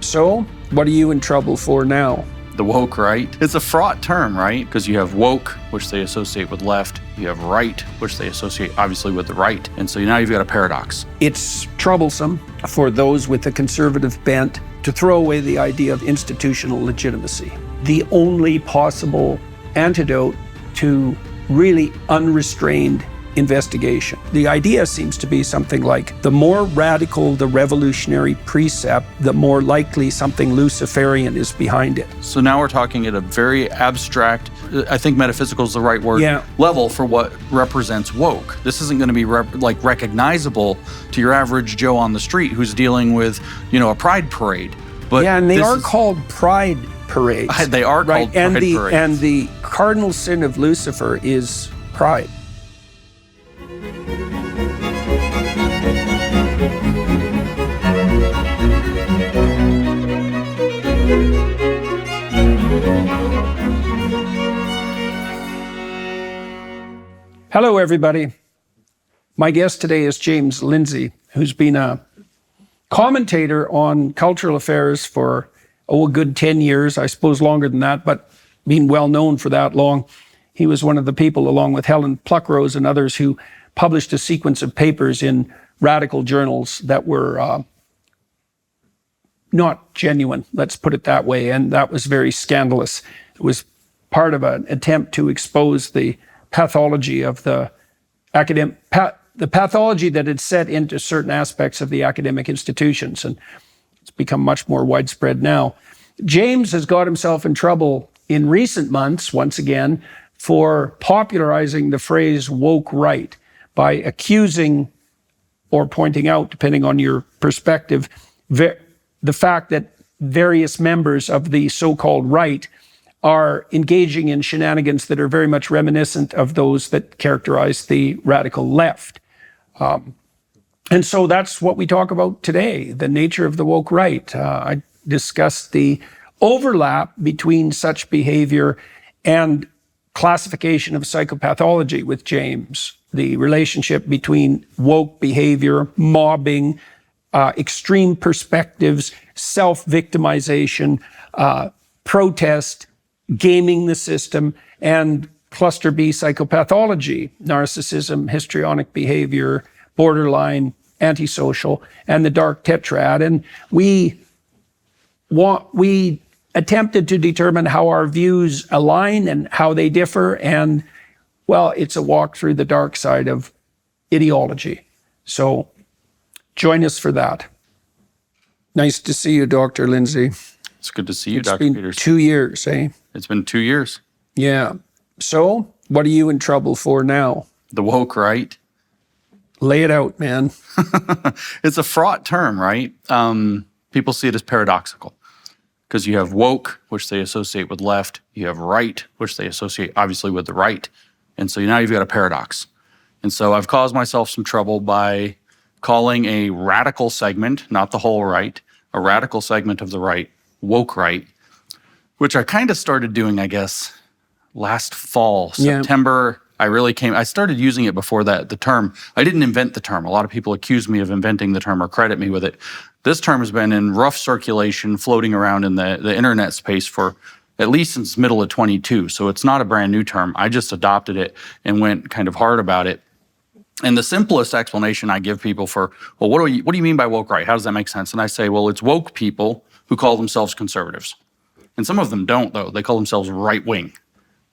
So, what are you in trouble for now? The woke right. It's a fraught term, right? Because you have woke, which they associate with left. You have right, which they associate obviously with the right. And so now you've got a paradox. It's troublesome for those with a conservative bent to throw away the idea of institutional legitimacy. The only possible antidote to really unrestrained investigation. The idea seems to be something like the more radical the revolutionary precept, the more likely something Luciferian is behind it. So now we're talking at a very abstract, I think metaphysical is the right word, level for what represents woke. This isn't going to be recognizable to your average Joe on the street who's dealing with, a pride parade. But and they are called pride parades. They are called pride parades. And the cardinal sin of Lucifer is pride. Hello, everybody. My guest today is James Lindsay, who's been a commentator on cultural affairs for, a good 10 years, I suppose longer than that, but being well known for that long. He was one of the people, along with Helen Pluckrose and others, who published a sequence of papers in radical journals that were not genuine, let's put it that way, and that was very scandalous. It was part of an attempt to expose the pathology of the the pathology that had set into certain aspects of the academic institutions, and it's become much more widespread now. James has got himself in trouble in recent months, once again, for popularizing the phrase woke right by accusing or pointing out, depending on your perspective, the fact that various members of the so-called right are engaging in shenanigans that are very much reminiscent of those that characterize the radical left. And so that's what we talk about today, the nature of the woke right. I discussed the overlap between such behavior and classification of psychopathology with James, the relationship between woke behavior, mobbing, extreme perspectives, self-victimization, protest, gaming the system, and cluster B psychopathology, narcissism, histrionic behavior, borderline, antisocial, and the dark tetrad. And we attempted to determine how our views align and how they differ. And, well, it's a walk through the dark side of ideology. So join us for that. Nice to see you, Dr. Lindsay. It's good to see you, Dr. Peterson. It's been 2 years, eh? It's been 2 years. Yeah. So, what are you in trouble for now? The woke right. Lay it out, man. It's a fraught term, right? People see it as paradoxical because you have woke, which they associate with left. You have right, which they associate obviously with the right. And so now you've got a paradox. And so I've caused myself some trouble by calling a radical segment, not the whole right, a radical segment of the right, woke right, which I kind of started doing, I guess, last fall, September. I started using it before that, the term. I didn't invent the term. A lot of people accuse me of inventing the term or credit me with it. This term has been in rough circulation, floating around in the internet space for at least since middle of 22. So it's not a brand new term. I just adopted it and went kind of hard about it. And the simplest explanation I give people for, well, what do you mean by woke right? How does that make sense? And I say, well, it's woke people who call themselves conservatives. And some of them don't, though. They call themselves right-wing.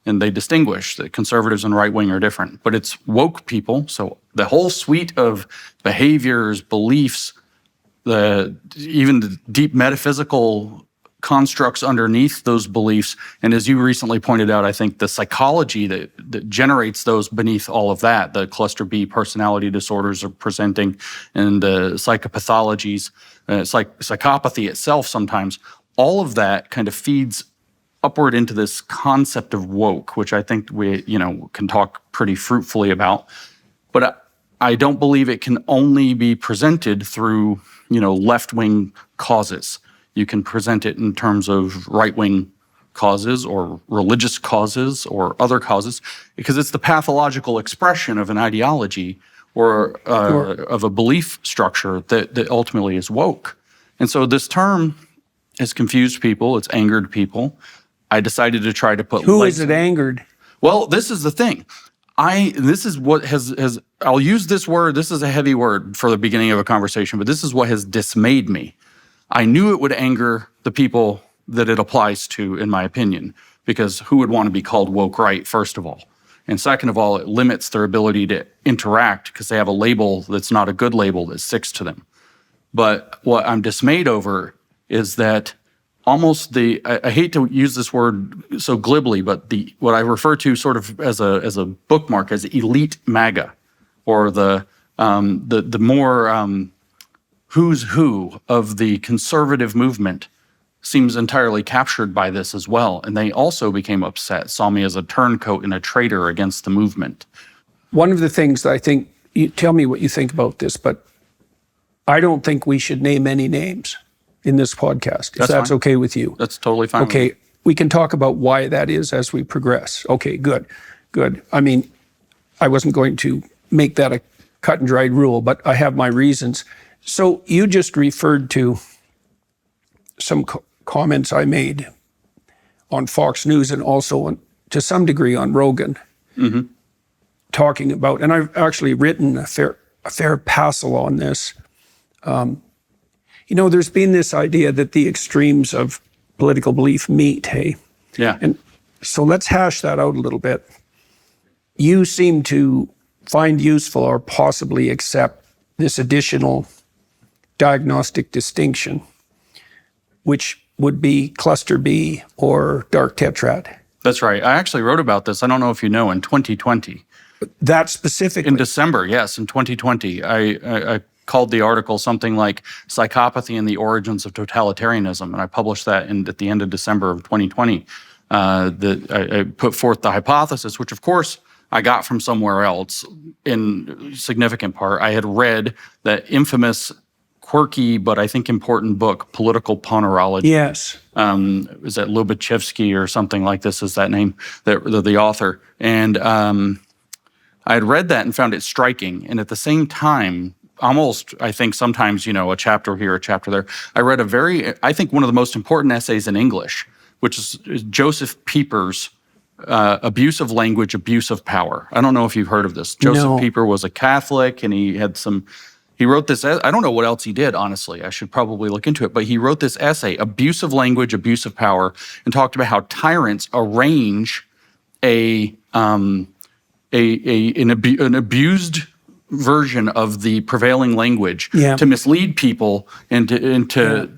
And they distinguish that conservatives and right-wing are different. But it's woke people, so the whole suite of behaviors, beliefs, even the deep metaphysical constructs underneath those beliefs. And as you recently pointed out, I think the psychology that generates those beneath all of that, the cluster B personality disorders are presenting, and the psychopathologies, psychopathy itself sometimes, all of that kind of feeds upward into this concept of woke, which I think we, can talk pretty fruitfully about. But I don't believe it can only be presented through, left-wing causes. You can present it in terms of right-wing causes or religious causes or other causes, because it's the pathological expression of an ideology or of a belief structure that ultimately is woke. And so this term It's confused people. It's angered people. I decided to try to put Who is it angered? Well, this is the thing. This is what has I'll use this word. This is a heavy word for the beginning of a conversation, but this is what has dismayed me. I knew it would anger the people that it applies to, in my opinion, because who would want to be called woke right, first of all? And second of all, it limits their ability to interact because they have a label that's not a good label that sticks to them. But what I'm dismayed over is that almost I hate to use this word so glibly, but what I refer to sort of as a bookmark as elite MAGA, or the more who's who of the conservative movement seems entirely captured by this as well. And they also became upset, saw me as a turncoat and a traitor against the movement. One of the things that I think, you tell me what you think about this, but I don't think we should name any names in this podcast, if that's fine. Okay with you. That's totally fine. Okay, we can talk about why that is as we progress. Okay, good. I mean, I wasn't going to make that a cut and dried rule, but I have my reasons. So you just referred to some comments I made on Fox News and also to some degree on Rogan, talking about, and I've actually written a fair passel on this. There's been this idea that the extremes of political belief meet, hey? Yeah. And so let's hash that out a little bit. You seem to find useful or possibly accept this additional diagnostic distinction, which would be cluster B or dark tetrad. That's right. I actually wrote about this, I don't know if you know, in 2020. That specifically? In December, yes, in 2020. I called the article something like Psychopathy and the Origins of Totalitarianism, and I published that at the end of December of 2020. I put forth the hypothesis, which of course I got from somewhere else in significant part. I had read that infamous, quirky, but I think important book, Political Ponerology. Yes. Is that Lubachevsky or something like this is that name, the author. And I had read that and found it striking. And at the same time, almost, I think sometimes, a chapter here, a chapter there, I read I think one of the most important essays in English, which is Joseph Pieper's Abuse of Language, Abuse of Power. I don't know if you've heard of this. Joseph Pieper was a Catholic, and he wrote this, I don't know what else he did, honestly. I should probably look into it. But he wrote this essay, Abuse of Language, Abuse of Power, and talked about how tyrants arrange an abused version of the prevailing language to mislead people into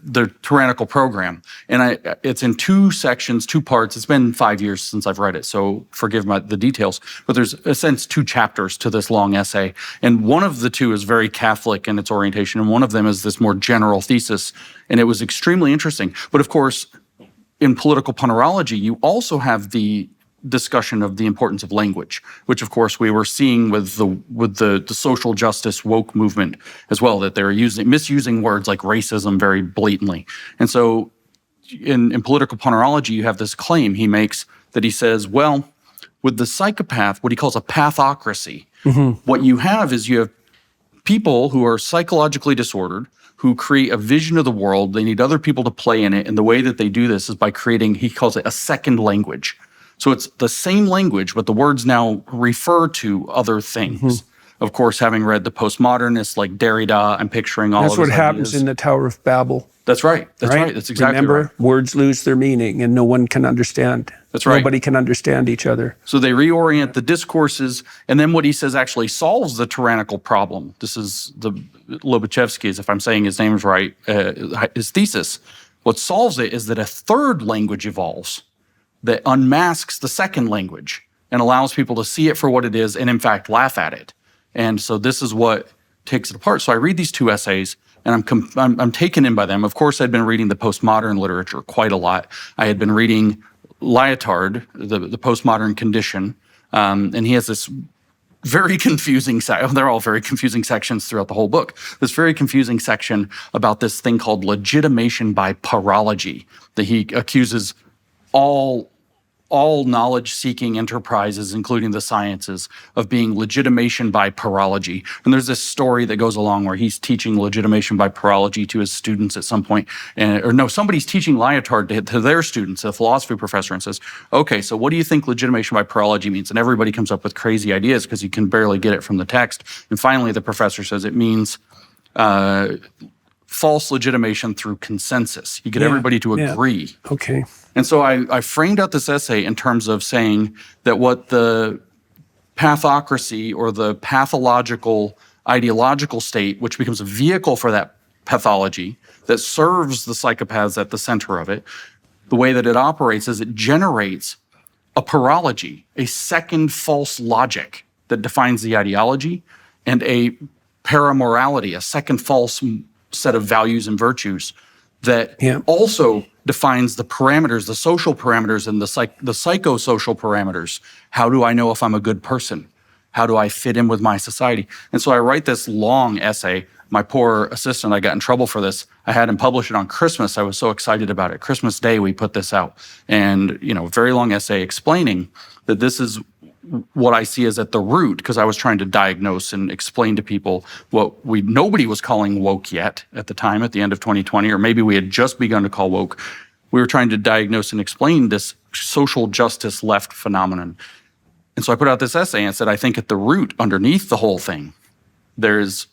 the tyrannical program. And it's in two sections, two parts. It's been 5 years since I've read it, so forgive the details. But there's, in a sense, two chapters to this long essay. And one of the two is very Catholic in its orientation, and one of them is this more general thesis. And it was extremely interesting. But of course, in political ponerology, you also have the discussion of the importance of language, which of course we were seeing with the social justice woke movement as well, that they're misusing words like racism very blatantly. And so in political ponerology, you have this claim he makes that he says, well, with the psychopath, what he calls a pathocracy, what you have people who are psychologically disordered, who create a vision of the world. They need other people to play in it. And the way that they do this is by creating, he calls it a second language. So it's the same language, but the words now refer to other things. Of course, having read the postmodernists like Derrida, I'm picturing all of That's his what happens ideas. in the Tower of Babel. That's right. That's right. That's exactly Remember, right. words lose their meaning and no one can understand. That's right. Nobody can understand each other. So they reorient the discourses, and then what he says actually solves the tyrannical problem. This is the Lobachevsky's, if I'm saying his name is right, his thesis. What solves it is that a third language evolves that unmasks the second language and allows people to see it for what it is and, in fact, laugh at it. And so this is what takes it apart. So I read these two essays, and I'm taken in by them. Of course, I'd been reading the postmodern literature quite a lot. I had been reading Lyotard, the postmodern condition, and he has this very confusing section. They're all very confusing sections throughout the whole book. This very confusing section about this thing called legitimation by parology, that he accuses all all knowledge-seeking enterprises, including the sciences, of being legitimation by parology. And there's this story that goes along where he's teaching legitimation by parology to his students at some point. Somebody's teaching Lyotard to their students, a philosophy professor, and says, okay, so what do you think legitimation by parology means? And everybody comes up with crazy ideas because you can barely get it from the text. And finally, the professor says it means false legitimation through consensus. You get everybody to agree. Okay. And so I framed out this essay in terms of saying that what the pathocracy or the pathological ideological state, which becomes a vehicle for that pathology that serves the psychopaths at the center of it, the way that it operates is it generates a parology, a second false logic that defines the ideology, and a paramorality, a second false set of values and virtues that also defines the parameters, the social parameters and the psychosocial parameters. How do I know if I'm a good person? How do I fit in with my society? And so I write this long essay. My poor assistant, I got in trouble for this. I had him publish it on Christmas. I was so excited about it. Christmas Day, we put this out. And, very long essay explaining that this is what I see as at the root, because I was trying to diagnose and explain to people what nobody was calling woke yet at the time, at the end of 2020, or maybe we had just begun to call woke. We were trying to diagnose and explain this social justice left phenomenon. And so I put out this essay and said, I think at the root, underneath the whole thing, there's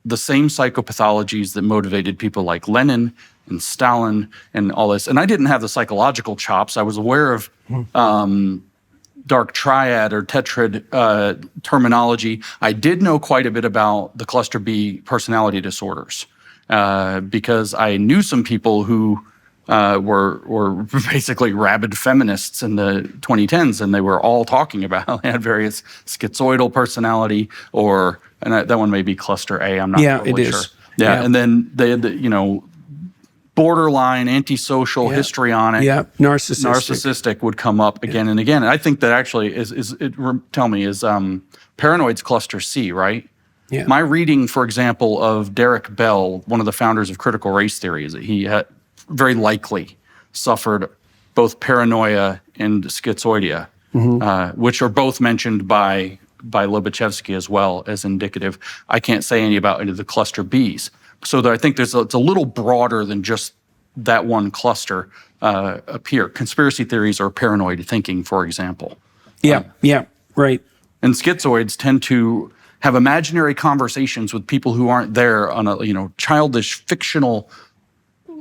the same psychopathologies that motivated people like Lenin and Stalin and all this. And I didn't have the psychological chops. I was aware of dark triad or tetrad terminology. I did know quite a bit about the cluster B personality disorders because I knew some people who were basically rabid feminists in the 2010s, and they were all talking about they had various schizoidal personality, and that one may be cluster A. I'm not totally sure. Yeah, and then they had the borderline, antisocial, histrionic, narcissistic would come up again and again. And I think that actually is paranoid's cluster C, right? Yeah. My reading, for example, of Derek Bell, one of the founders of critical race theory, is that he had very likely suffered both paranoia and schizoidia, which are both mentioned by Lobachevsky as well as indicative. I can't say any about any of the cluster Bs. So I think it's a little broader than just that one cluster up here. Conspiracy theories or paranoid thinking, for example. Right. And schizoids tend to have imaginary conversations with people who aren't there on a childish, fictional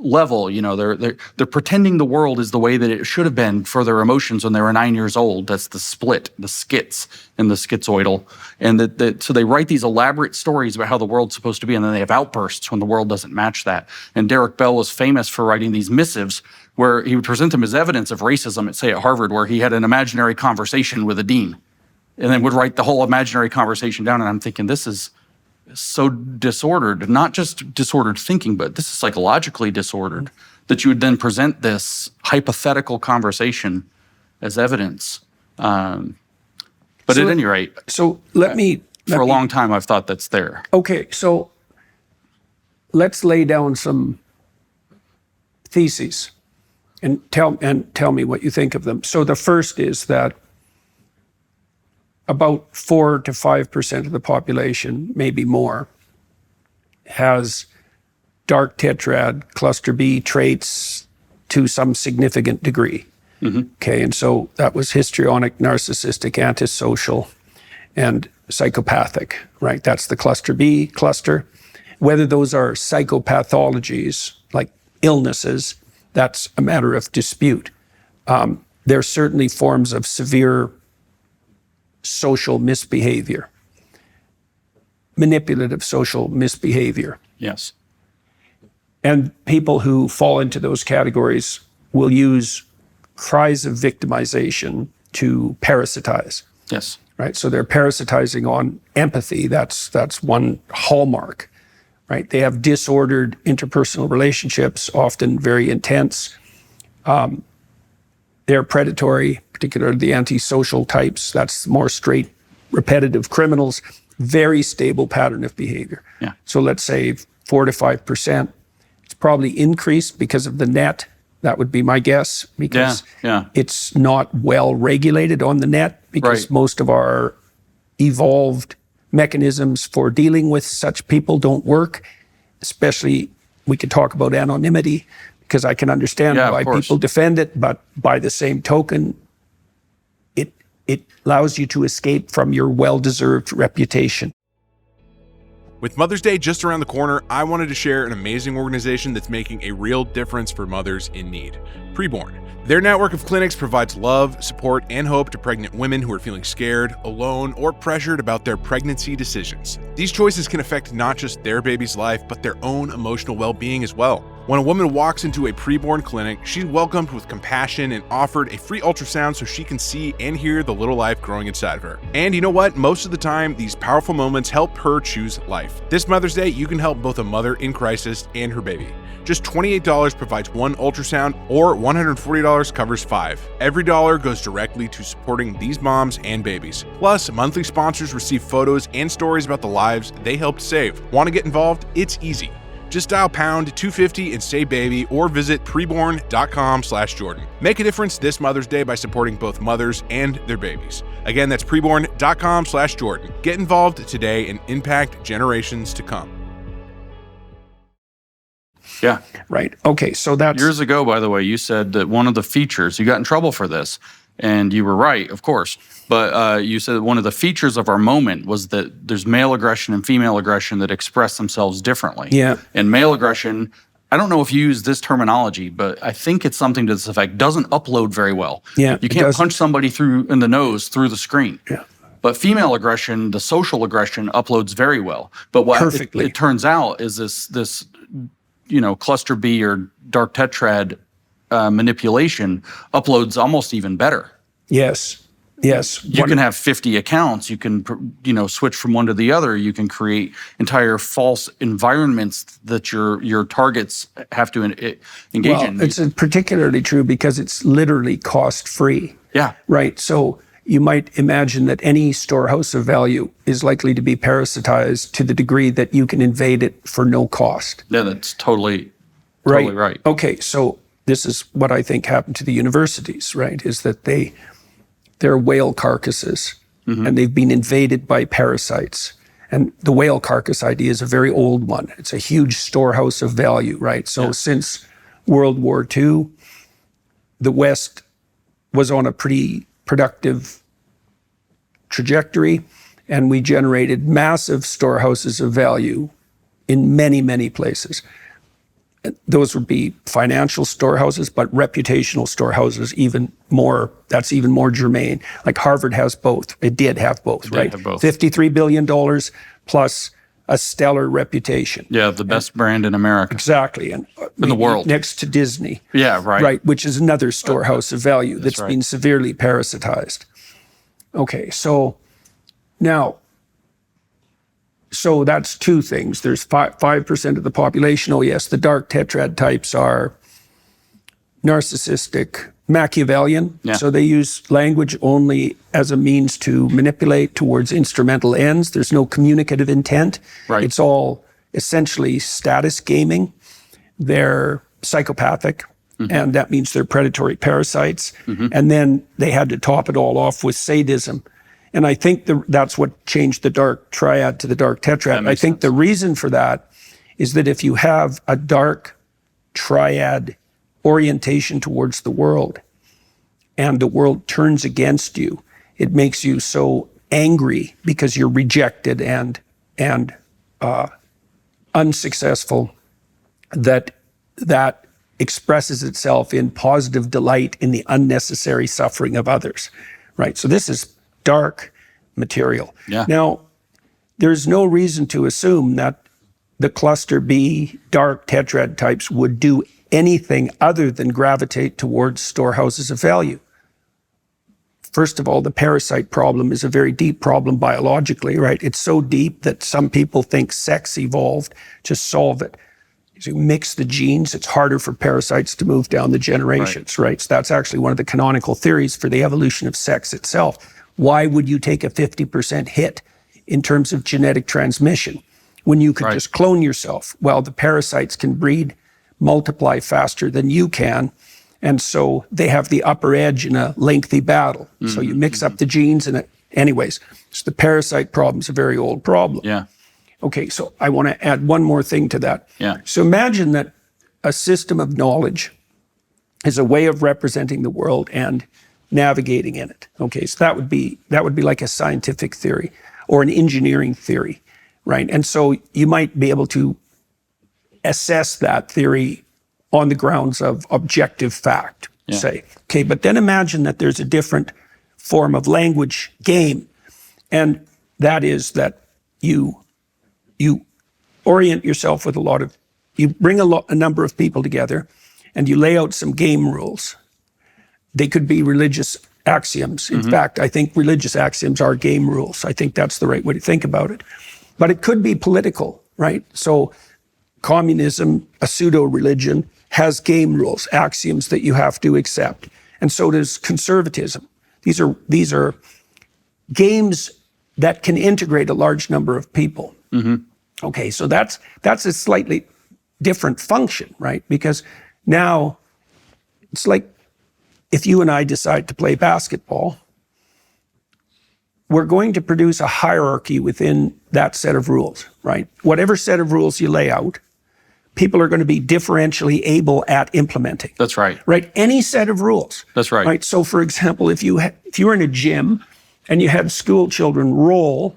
level. They're pretending the world is the way that it should have been for their emotions when they were 9 years old. That's the split, the schits and the schizoidal. And so they write these elaborate stories about how the world's supposed to be, and then they have outbursts when the world doesn't match that. And Derek Bell was famous for writing these missives where he would present them as evidence of racism at Harvard, where he had an imaginary conversation with a dean and then would write the whole imaginary conversation down. And I'm thinking, this is so disordered, not just disordered thinking, but this is psychologically disordered, that you would then present this hypothetical conversation as evidence. But at any rate, for a long time, I've thought that's there. Okay, so let's lay down some theses and tell me what you think of them. So the first is that about 4 to 5% of the population, maybe more, has dark tetrad, cluster B traits to some significant degree. Okay, and so that was histrionic, narcissistic, antisocial, and psychopathic, right? That's the cluster B cluster. Whether those are psychopathologies, like illnesses, that's a matter of dispute. There are certainly forms of severe social misbehavior, manipulative social misbehavior. Yes. And people who fall into those categories will use cries of victimization to parasitize. Yes. Right? So they're parasitizing on empathy. That's one hallmark, right? They have disordered interpersonal relationships, often very intense. They're predatory, particularly the antisocial types. That's more straight, repetitive criminals. Very stable pattern of behavior. Yeah. So let's say 4 to 5%. It's probably increased because of the net That would be my guess, because it's not well regulated on the net, because most of our evolved mechanisms for dealing with such people don't work. Especially, we could talk about anonymity, because I can understand why people defend it, but by the same token, it allows you to escape from your well-deserved reputation. With Mother's Day just around the corner, I wanted to share an amazing organization that's making a real difference for mothers in need, Preborn. Their network of clinics provides love, support, and hope to pregnant women who are feeling scared, alone, or pressured about their pregnancy decisions. These choices can affect not just their baby's life, but their own emotional well-being as well. When a woman walks into a preborn clinic, she's welcomed with compassion and offered a free ultrasound so she can see and hear the little life growing inside of her. And you know what? Most of the time, these powerful moments help her choose life. This Mother's Day, you can help both a mother in crisis and her baby. Just $28 provides one ultrasound, or $140 covers 5. Every dollar goes directly to supporting these moms and babies. Plus, monthly sponsors receive photos and stories about the lives they helped save. Want to get involved? It's easy. Just dial pound 250 and say baby, or visit preborn.com/Jordan. Make a difference this Mother's Day by supporting both mothers and their babies. Again, that's preborn.com/Jordan. Get involved today and impact generations to come. Yeah. Right. Okay. So that's years ago, by the way, you said that one of the features, you got in trouble for this, and you were right, of course. But you said one of the features of our moment was that there's male aggression and female aggression that express themselves differently. Yeah. And male aggression, I don't know if you use this terminology, but I think it's something to this effect, doesn't upload very well. Yeah. You can't punch somebody in the nose through the screen. Yeah. But female aggression, the social aggression, uploads very well. But what it turns out is this cluster B or dark tetrad manipulation uploads almost even better. Yes. Yes. You can have 50 accounts. You can, switch from one to the other. You can create entire false environments that your targets have to engage in. It's particularly true because it's literally cost-free. Yeah. Right. So you might imagine that any storehouse of value is likely to be parasitized to the degree that you can invade it for no cost. Yeah, that's totally right. Okay, so this is what I think happened to the universities, right, is that they're whale carcasses, and they've been invaded by parasites. And the whale carcass idea is a very old one. It's a huge storehouse of value, right? So since World War II, the West was on a pretty productive trajectory, and we generated massive storehouses of value in many, many places. Those would be financial storehouses, but reputational storehouses that's even more germane. Like Harvard has both. It did have both, right? Have both. $53 billion plus a stellar reputation. Yeah, the best brand in America. Exactly. And in the world. Next to Disney. Yeah, right. Right, which is another storehouse of value that's been severely parasitized. Okay, so now, so that's two things. There's 5% of the population. Oh yes, the dark tetrad types are narcissistic, Machiavellian. Yeah. So they use language only as a means to manipulate towards instrumental ends. There's no communicative intent. Right. It's all essentially status gaming. They're psychopathic, and that means they're predatory parasites. And then they had to top it all off with sadism. And I think that's what changed the dark triad to the dark tetrad. I think the reason for that is that if you have a dark triad orientation towards the world and the world turns against you, it makes you so angry because you're rejected and unsuccessful that expresses itself in positive delight in the unnecessary suffering of others, right? So this is dark material. Yeah. Now, there's no reason to assume that the cluster B dark tetrad types would do anything other than gravitate towards storehouses of value. First of all, the parasite problem is a very deep problem biologically, right? It's so deep that some people think sex evolved to solve it. As you mix the genes, it's harder for parasites to move down the generations, right? So that's actually one of the canonical theories for the evolution of sex itself. Why would you take a 50% hit in terms of genetic transmission when you could just clone yourself? Well, the parasites can breed multiply faster than you can. And so they have the upper edge in a lengthy battle. So you mix up the genes and anyways, so the parasite problem is a very old problem. Yeah. Okay, so I want to add one more thing to that. Yeah. So imagine that a system of knowledge is a way of representing the world and navigating in it. Okay, so that would be like a scientific theory or an engineering theory, right? And so you might be able to assess that theory on the grounds of objective fact, say. Okay, but then imagine that there's a different form of language game, and that is that you orient yourself with you bring a number of people together and you lay out some game rules. They could be religious axioms. In fact, I think religious axioms are game rules. I think that's the right way to think about it. But it could be political, right? So communism, a pseudo-religion, has game rules, axioms that you have to accept. And so does conservatism. These are games that can integrate a large number of people. Okay, so that's a slightly different function, right? Because now it's like if you and I decide to play basketball, we're going to produce a hierarchy within that set of rules, right? Whatever set of rules you lay out, people are going to be differentially able at implementing. That's right. Right? Any set of rules. That's right. Right. So, for example, if you were in a gym and you had school children roll,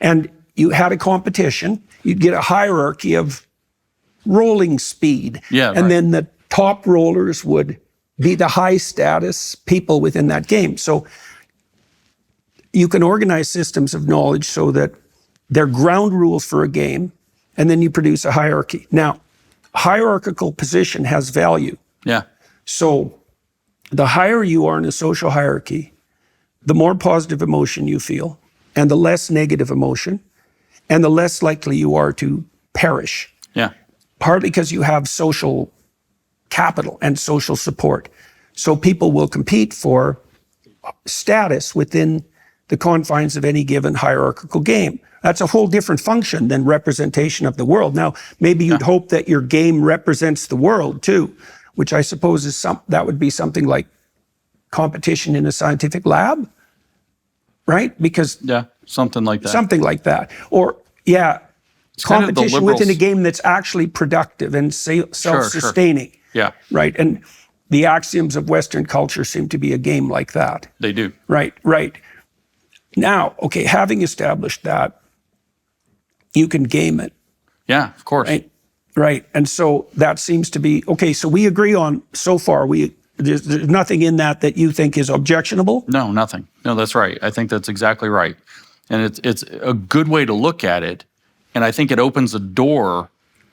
and you had a competition, you'd get a hierarchy of rolling speed. Yeah. And then the top rollers would be the high status people within that game. So you can organize systems of knowledge so that they're ground rules for a game, and then you produce a hierarchy. Now, hierarchical position has value. Yeah. So the higher you are in a social hierarchy, the more positive emotion you feel, and the less negative emotion, and the less likely you are to perish. Yeah. Partly because you have social capital and social support. So people will compete for status within the confines of any given hierarchical game. That's a whole different function than representation of the world. Now, maybe you'd hope that your game represents the world too, which I suppose is that would be something like competition in a scientific lab, right? Because something like that. Something like that. Or competition within a game that's actually productive and self-sustaining. Sure. Yeah. Right. And the axioms of Western culture seem to be a game like that. They do. Right. Now, okay, having established that, you can game it. Yeah, of course. Right. And so that seems to be, okay, so we agree on, so far, there's nothing in that you think is objectionable? No, nothing. No, that's right. I think that's exactly right. And it's a good way to look at it. And I think it opens a door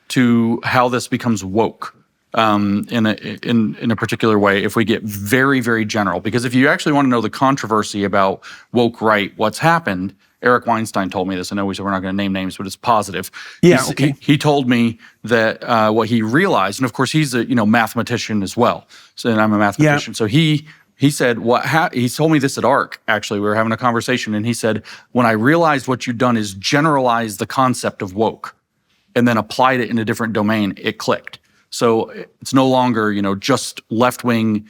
to how this becomes woke in a particular way if we get very, very general. Because if you actually want to know the controversy about woke right, what's happened, Eric Weinstein told me this. I know we said we're not going to name names, but it's positive. Yeah, okay. He told me that what he realized, and of course he's a mathematician as well. So, and I'm a mathematician. Yeah. So he said he told me this at ARC. Actually, we were having a conversation, and he said, when I realized what you'd done is generalize the concept of woke, and then applied it in a different domain, it clicked. So it's no longer just left wing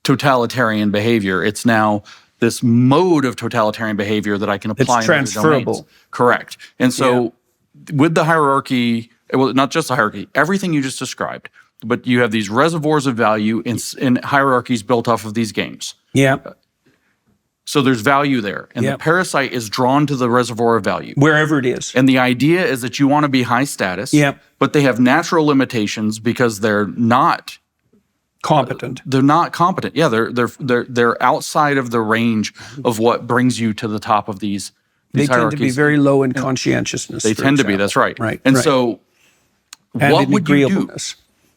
totalitarian behavior. It's now this mode of totalitarian behavior that I can apply it's transferable. In other domains. Correct. And so with the hierarchy, well, not just the hierarchy, everything you just described, but you have these reservoirs of value in hierarchies built off of these games. Yeah. So there's value there. And the parasite is drawn to the reservoir of value. Wherever it is. And the idea is that you want to be high status, but they have natural limitations because they're not competent. They're not competent. Yeah, they're outside of the range of what brings you to the top of these They hierarchies. Tend to be very low in conscientiousness. They tend to be, that's right. And so what would you do?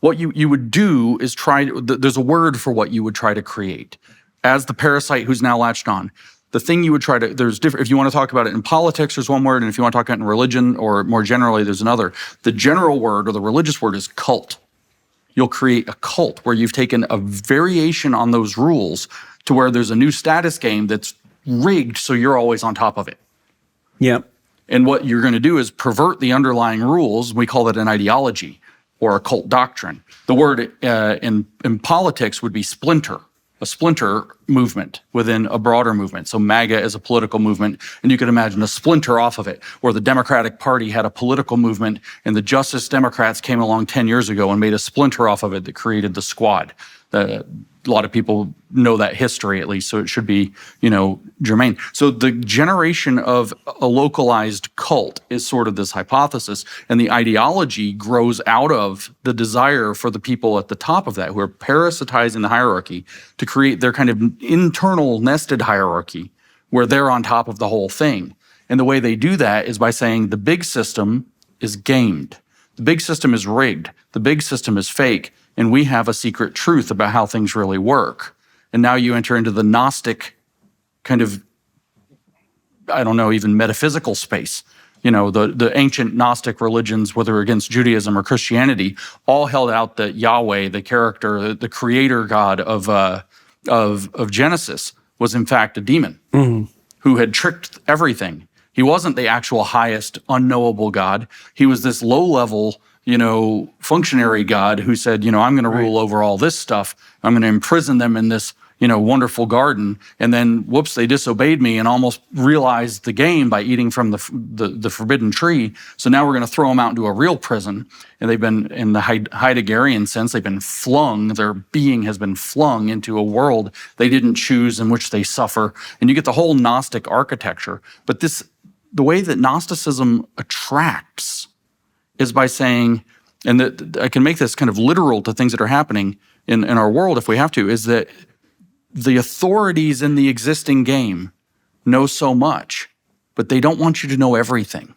What you would do is there's a word for what you would try to create. As the parasite who's now latched on, the thing you would try to, there's different, if you want to talk about it in politics, there's one word, and if you want to talk about it in religion or more generally, there's another. The general word or the religious word is cult. You'll create a cult where you've taken a variation on those rules to where there's a new status game that's rigged so you're always on top of it. Yeah. And what you're going to do is pervert the underlying rules. We call it an ideology or a cult doctrine. The word in politics would be splinter, a splinter movement within a broader movement. So MAGA is a political movement, and you could imagine a splinter off of it, where the Democratic Party had a political movement, and the Justice Democrats came along 10 years ago and made a splinter off of it that created the Squad. A lot of people know that history, at least, so it should be, germane. So the generation of a localized cult is sort of this hypothesis, and the ideology grows out of the desire for the people at the top of that, who are parasitizing the hierarchy, to create their kind of internal nested hierarchy where they're on top of the whole thing. And the way they do that is by saying the big system is gamed. The big system is rigged. The big system is fake. And we have a secret truth about how things really work. And now you enter into the Gnostic kind of, even metaphysical space. The ancient Gnostic religions, whether against Judaism or Christianity, all held out that Yahweh, the character, the creator God of Genesis, was in fact a demon who had tricked everything. He wasn't the actual highest unknowable God. He was this low-level functionary God who said, I'm going to rule over all this stuff. I'm going to imprison them in this, wonderful garden. And then, whoops, they disobeyed me and almost realized the game by eating from the forbidden tree. So now we're going to throw them out into a real prison. And they've been, in the Heideggerian sense, they've been flung, their being has been flung into a world they didn't choose, in which they suffer. And you get the whole Gnostic architecture. But the way that Gnosticism attracts is by saying, and that I can make this kind of literal to things that are happening in our world if we have to, is that the authorities in the existing game know so much, but they don't want you to know everything.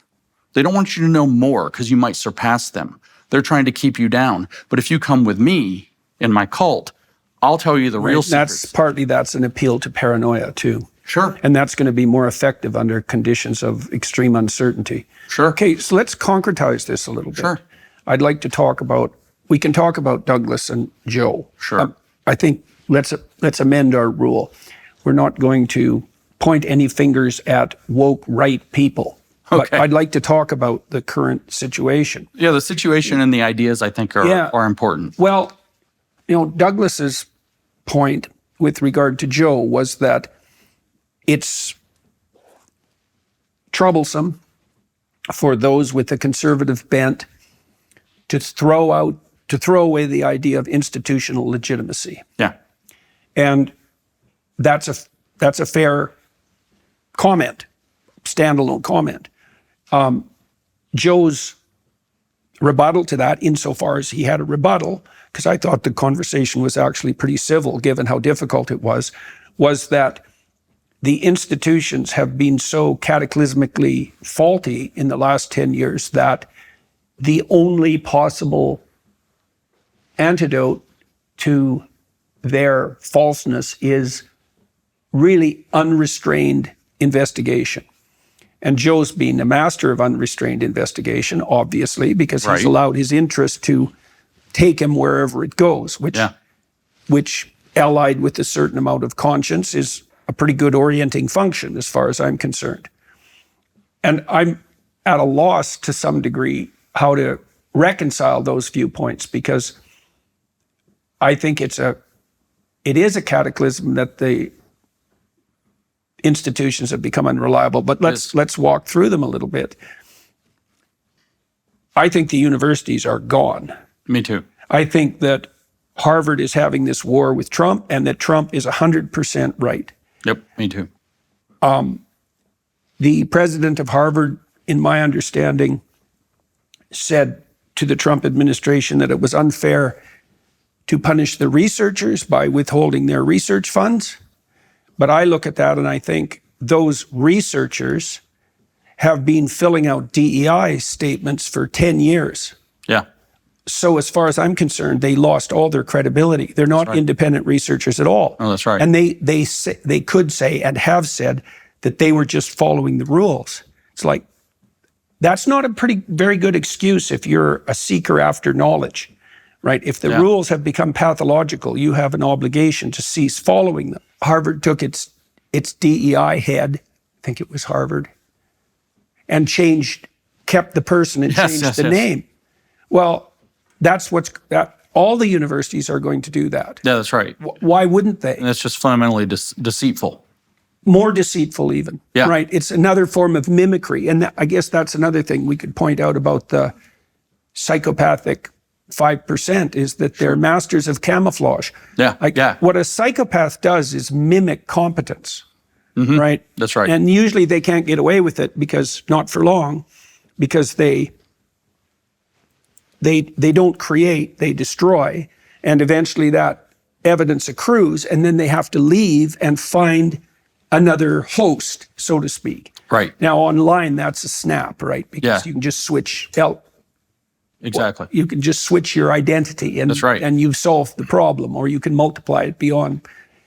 They don't want you to know more because you might surpass them. They're trying to keep you down. But if you come with me in my cult, I'll tell you the real secrets. That's an appeal to paranoia too. Sure. And that's going to be more effective under conditions of extreme uncertainty. Sure. Okay, so let's concretize this a little bit. Sure. I'd like to we can talk about Douglas and Joe. Sure. I think let's amend our rule. We're not going to point any fingers at woke right people. Okay. But I'd like to talk about the current situation. Yeah, the situation and the ideas, I think, are important. Well, Douglas's point with regard to Joe was that it's troublesome for those with a conservative bent to throw away the idea of institutional legitimacy. Yeah. And that's a fair comment, standalone comment. Joe's rebuttal to that, insofar as he had a rebuttal, because I thought the conversation was actually pretty civil given how difficult it was that the institutions have been so cataclysmically faulty in the last 10 years that the only possible antidote to their falseness is really unrestrained investigation. And Joe's been a master of unrestrained investigation, obviously, because he's allowed his interest to take him wherever it goes, which allied with a certain amount of conscience is a pretty good orienting function as far as I'm concerned. And I'm at a loss to some degree how to reconcile those viewpoints, because I think it is a cataclysm that the institutions have become unreliable. But let's walk through them a little bit. I think the universities are gone. Me too. I think that Harvard is having this war with Trump, and that Trump is 100% right. Yep, me too. The president of Harvard, in my understanding, said to the Trump administration that it was unfair to punish the researchers by withholding their research funds. But I look at that and I think those researchers have been filling out DEI statements for 10 years. Yeah. So as far as I'm concerned, they lost all their credibility. They're not independent researchers at all. Oh, that's right. And they could say and have said that they were just following the rules. It's like, that's not a very good excuse if you're a seeker after knowledge, right? If the rules have become pathological, you have an obligation to cease following them. Harvard took its DEI head, I think it was Harvard, and kept the person and changed the name. Well, that's all the universities are going to do that. Yeah, that's right. Why wouldn't they? And it's just fundamentally deceitful. More deceitful even, right? It's another form of mimicry. And I guess that's another thing we could point out about the psychopathic 5% is that they're masters of camouflage. What a psychopath does is mimic competence, right? That's right. And usually they can't get away with it not for long, because they don't create, they destroy. And eventually that evidence accrues, and then they have to leave and find another host, so to speak. Right. Now online, that's a snap, right? Because you can just switch Exactly. You can just switch your identity and, that's right. and you've solved the problem, or you can multiply it beyond.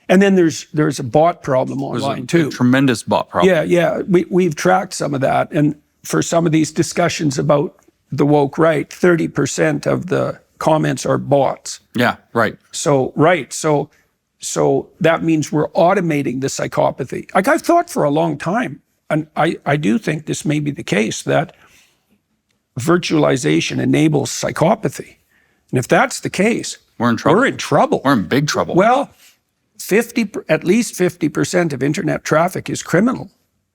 And then there's a bot problem online too. A tremendous bot problem. Yeah. We've tracked some of that. And for some of these discussions about the woke right, 30% of the comments are bots. Yeah, right. So that means we're automating the psychopathy. Like I've thought for a long time, and I do think this may be the case, that virtualization enables psychopathy. And if that's the case, we're in trouble. We're in trouble. We're in big trouble. Well, at least 50% of internet traffic is criminal,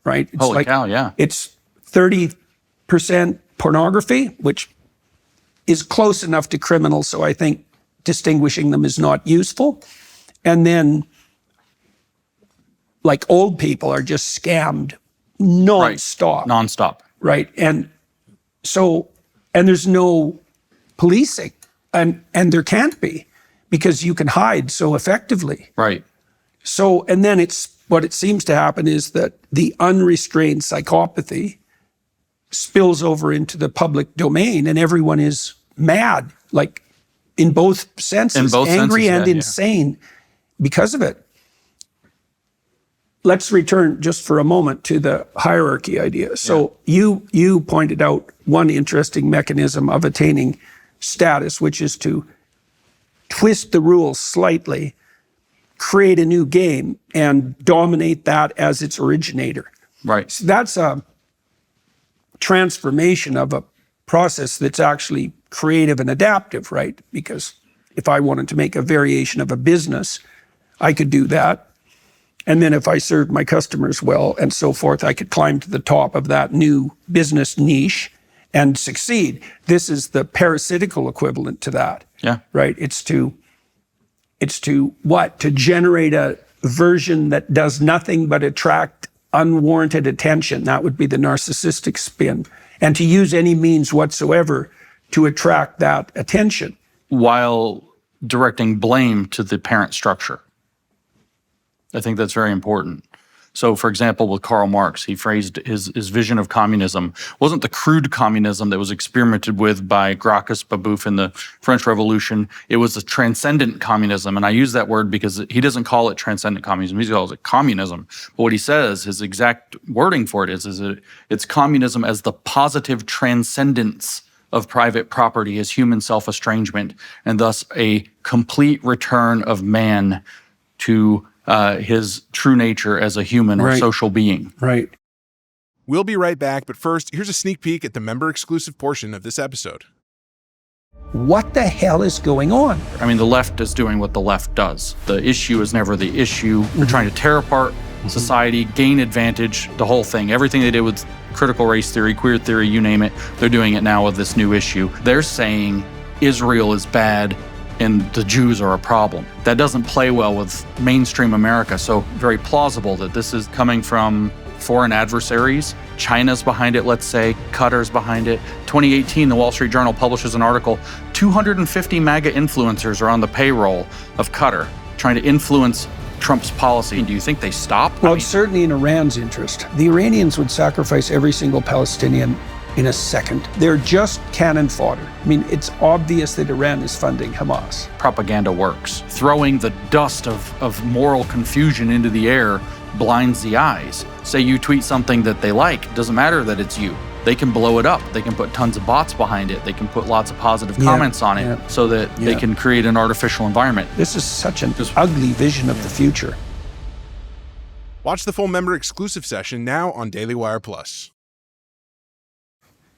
right? It's Holy cow, yeah. It's 30% pornography, which is close enough to criminal, so I think distinguishing them is not useful. And then, like, old people are just scammed nonstop. Right. Nonstop. Right. And there's no policing, and there can't be, because you can hide so effectively. Right. So, and then what it seems to happen is that the unrestrained psychopathy spills over into the public domain, and everyone is mad, like in both senses, angry and insane because of it. Let's return just for a moment to the hierarchy idea. So you pointed out one interesting mechanism of attaining status, which is to twist the rules slightly, create a new game, and dominate that as its originator. Right. So that's a transformation of a process that's actually creative and adaptive, right? Because if I wanted to make a variation of a business, I could do that. And then if I served my customers well and so forth, I could climb to the top of that new business niche and succeed. This is the parasitical equivalent to that. Yeah. Right? It's to what? To generate a version that does nothing but attract unwarranted attention. That would be the narcissistic spin. And to use any means whatsoever to attract that attention. While directing blame to the parent structure. I think that's very important. So, for example, with Karl Marx, he phrased his vision of communism wasn't the crude communism that was experimented with by Gracchus Babeuf in the French Revolution. It was a transcendent communism. And I use that word because he doesn't call it transcendent communism. He calls it communism. But what he says, his exact wording for it is it's communism as the positive transcendence of private property as human self-estrangement, and thus a complete return of man to his true nature as a human or social being. Right. We'll be right back, but first, here's a sneak peek at the member-exclusive portion of this episode. What the hell is going on? I mean, the left is doing what the left does. The issue is never the issue. They're trying to tear apart society, gain advantage, the whole thing. Everything they did with critical race theory, queer theory, you name it, they're doing it now with this new issue. They're saying Israel is bad and the Jews are a problem. That doesn't play well with mainstream America, so very plausible that this is coming from foreign adversaries. China's behind it, let's say. Qatar's behind it. 2018, the Wall Street Journal publishes an article, 250 MAGA influencers are on the payroll of Qatar, trying to influence Trump's policy. Do you think they stop? Well, it's certainly in Iran's interest. The Iranians would sacrifice every single Palestinian in a second. They're just cannon fodder. I mean, it's obvious that Iran is funding Hamas. Propaganda works. Throwing the dust of moral confusion into the air blinds the eyes. Say you tweet something that they like, it doesn't matter that it's you. They can blow it up. They can put tons of bots behind it. They can put lots of positive comments on it so that they can create an artificial environment. This is such an ugly vision of the future. Watch the full member exclusive session now on Daily Wire Plus.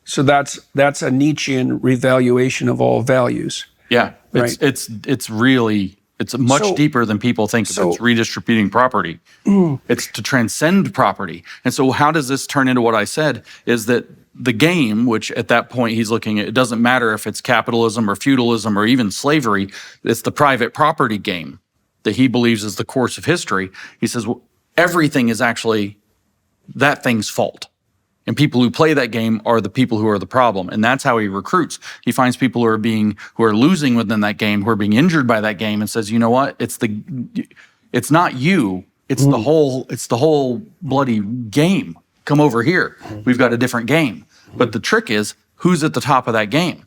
So that's a Nietzschean revaluation of all values. Yeah, Right. it's really, it's much So- deeper than people think. so- It's redistributing property. It's to transcend property. And so how does this turn into what I said is that the game, which at that point he's looking at, it doesn't matter if it's capitalism or feudalism or even slavery, it's the private property game that he believes is the course of history. He says, well, everything is actually that thing's fault. And people who play that game are the people who are the problem. And that's how he recruits. He finds people who are losing within that game, who are being injured by that game, and says, you know what? It's not you. It's the whole bloody game. Come over here. We've got a different game. But the trick is, who's at the top of that game?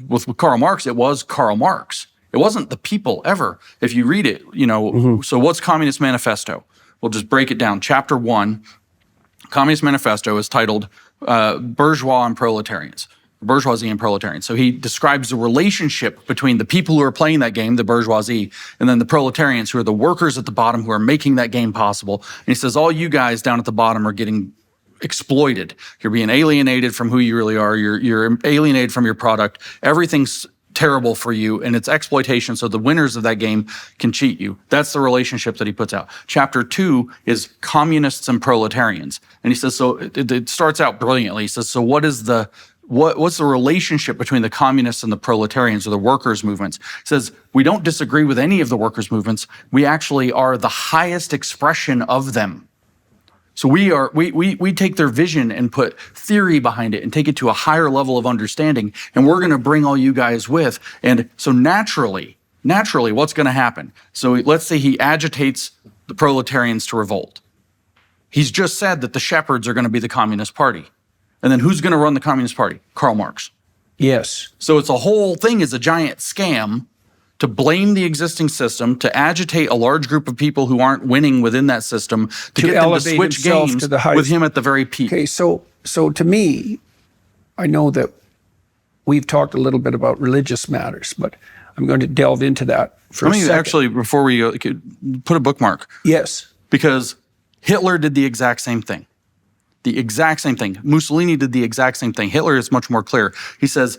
With Karl Marx, it was Karl Marx. It wasn't the people ever. If you read it, so what's Communist Manifesto? We'll just break it down. Chapter 1, Communist Manifesto is titled Bourgeois and Proletarians, Bourgeoisie and Proletarians. So he describes the relationship between the people who are playing that game, the bourgeoisie, and then the proletarians, who are the workers at the bottom who are making that game possible. And he says, all you guys down at the bottom are getting exploited. You're being alienated from who you really are. You're alienated from your product. Everything's terrible for you, and it's exploitation, so the winners of that game can cheat you. That's the relationship that he puts out. Chapter 2 is communists and proletarians. And he says, so it starts out brilliantly. He says, so what's the relationship between the communists and the proletarians, or the workers' movements? He says, we don't disagree with any of the workers' movements. We actually are the highest expression of them. So we take their vision and put theory behind it and take it to a higher level of understanding, and we're going to bring all you guys with. And so naturally, what's going to happen? So let's say he agitates the proletarians to revolt. He's just said that the shepherds are going to be the Communist Party. And then who's going to run the Communist Party? Karl Marx. Yes. So it's a whole thing is a giant scam to blame the existing system, to agitate a large group of people who aren't winning within that system, to get them to elevate switch himself games to the highest- with him at the very peak. Okay, so to me, I know that we've talked a little bit about religious matters, but I'm going to delve into that for a second. Actually, before we go, put a bookmark. Yes. Because Hitler did the exact same thing. The exact same thing. Mussolini did the exact same thing. Hitler is much more clear. He says,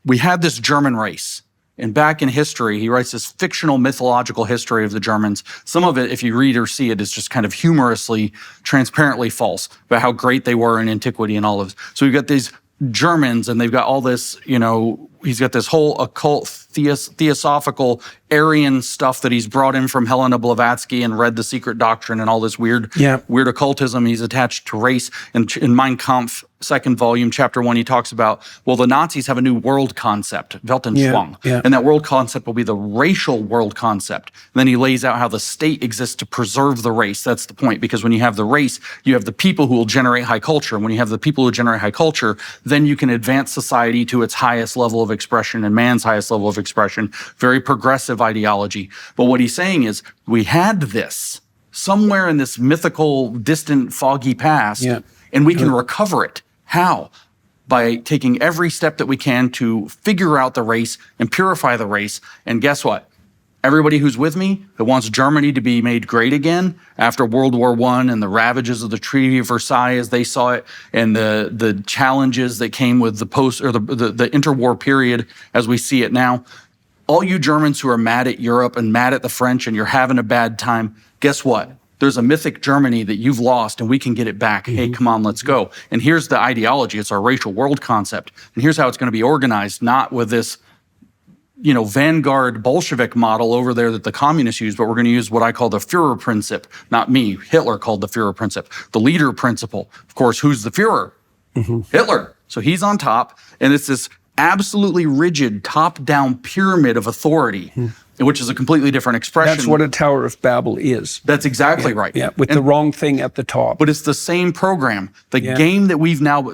we had this German race. And back in history, he writes this fictional mythological history of the Germans. Some of it, if you read or see it, is just kind of humorously, transparently false about how great they were in antiquity and all of this. So we've got these Germans, and they've got all this, he's got this whole occult, theosophical, Aryan stuff that he's brought in from Helena Blavatsky and read The Secret Doctrine and all this weird occultism he's attached to race. And in Mein Kampf, second volume, chapter 1, he talks about, well, the Nazis have a new world concept, Weltanschauung. And that world concept will be the racial world concept. And then he lays out how the state exists to preserve the race. That's the point, because when you have the race, you have the people who will generate high culture. And when you have the people who generate high culture, then you can advance society to its highest level of expression and man's highest level of expression. Very progressive ideology. But what he's saying is, we had this somewhere in this mythical, distant, foggy past, and we can recover it. How? By taking every step that we can to figure out the race and purify the race. And guess what? Everybody who's with me that wants Germany to be made great again after World War I and the ravages of the Treaty of Versailles as they saw it, and the challenges that came with the the interwar period as we see it now. All you Germans who are mad at Europe and mad at the French and you're having a bad time, guess what? There's a mythic Germany that you've lost, and we can get it back. Hey, come on, let's go. And here's the ideology. It's our racial world concept. And here's how it's going to be organized, not with this, vanguard Bolshevik model over there that the communists use, but we're going to use what I call the Führer principle. Not me. Hitler called the Führer principle. The leader principle. Of course, who's the Führer? Hitler. So he's on top, and it's this absolutely rigid top-down pyramid of authority, which is a completely different expression. That's what a Tower of Babel is. That's exactly right. Yeah, with the wrong thing at the top. But it's the same program. The game that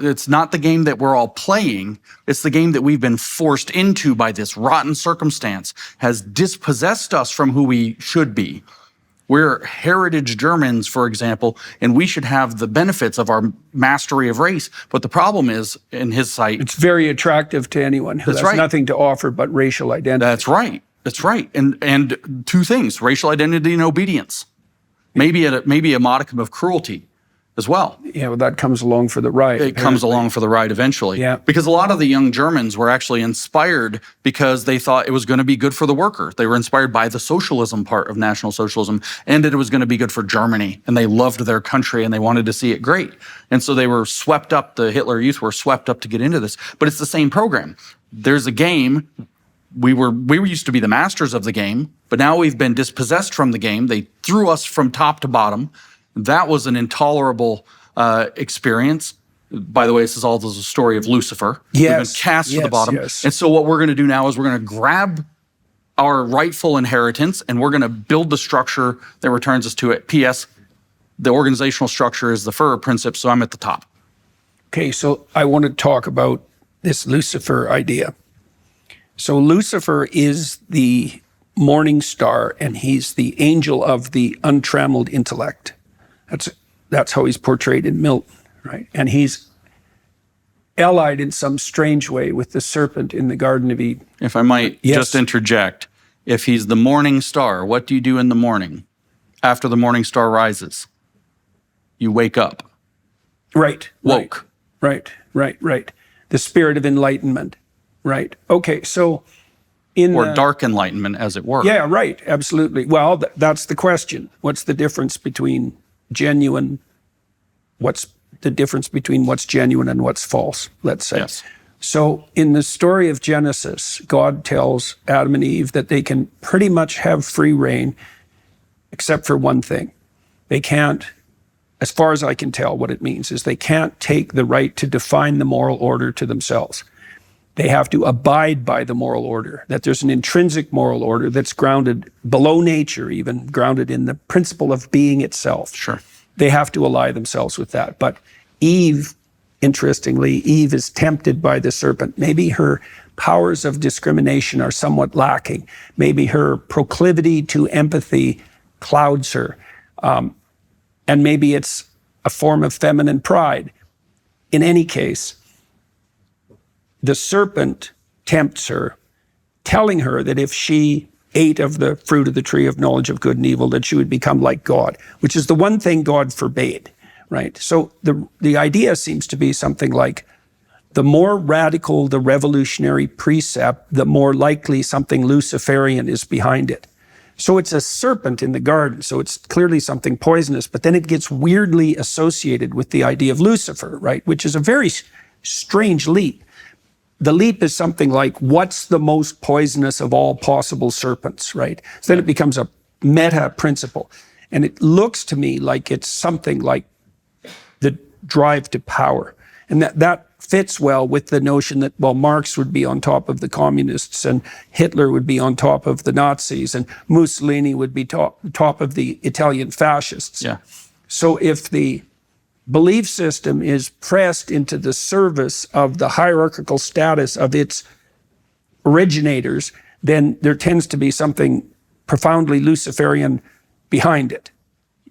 it's not the game that we're all playing. It's the game that we've been forced into by this rotten circumstance, has dispossessed us from who we should be. We're heritage Germans, for example, and we should have the benefits of our mastery of race. But the problem is, in his sight, it's very attractive to anyone who has nothing to offer but racial identity. That's right. That's right. And two things: racial identity and obedience. Maybe a modicum of cruelty. as well. Yeah, well, that comes along for the ride. It comes along for the ride eventually. Yeah. Because a lot of the young Germans were actually inspired because they thought it was going to be good for the worker. They were inspired by the socialism part of National Socialism and that it was going to be good for Germany. And they loved their country and they wanted to see it great. And so they were swept up, the Hitler Youth were swept up to get into this. But it's the same program. There's a game. We used to be the masters of the game, but now we've been dispossessed from the game. They threw us from top to bottom. That was an intolerable experience. By the way, this is all the story of Lucifer. Yes, We've been cast to the bottom. yes. And so what we're going to do now is we're going to grab our rightful inheritance and we're going to build the structure that returns us to it. P.S. The organizational structure is the Founder principle, so I'm at the top. Okay, so I want to talk about this Lucifer idea. So Lucifer is the morning star and he's the angel of the untrammeled intellect. That's how he's portrayed in Milton, right? And he's allied in some strange way with the serpent in the Garden of Eden. If I might just interject, if he's the morning star, what do you do in the morning after the morning star rises? You wake up. Right. Woke. Right. The spirit of enlightenment. Right. Okay, so or dark enlightenment, as it were. Yeah, right. Absolutely. Well, that's the question. What's the difference between what's genuine and what's false, let's say. Yes. So in the story of Genesis, God tells Adam and Eve that they can pretty much have free reign, except for one thing. They can't, as far as I can tell, what it means is they can't take the right to define the moral order to themselves. They have to abide by the moral order, that there's an intrinsic moral order that's grounded below nature, even grounded in the principle of being itself. Sure. They have to ally themselves with that. But Eve, interestingly, Eve is tempted by the serpent. Maybe her powers of discrimination are somewhat lacking. Maybe her proclivity to empathy clouds her. And maybe it's a form of feminine pride. In any case, the serpent tempts her, telling her that if she ate of the fruit of the tree of knowledge of good and evil, that she would become like God, which is the one thing God forbade, right? So the idea seems to be something like, the more radical the revolutionary precept, the more likely something Luciferian is behind it. So it's a serpent in the garden, so it's clearly something poisonous, but then it gets weirdly associated with the idea of Lucifer, right? Which is a very strange leap. The leap is something like, what's the most poisonous of all possible serpents, right? So then it becomes a meta principle. And it looks to me like it's something like the drive to power. And that fits well with the notion that, well, Marx would be on top of the communists and Hitler would be on top of the Nazis and Mussolini would be top of the Italian fascists. Yeah. So if the belief system is pressed into the service of the hierarchical status of its originators, then there tends to be something profoundly Luciferian behind it.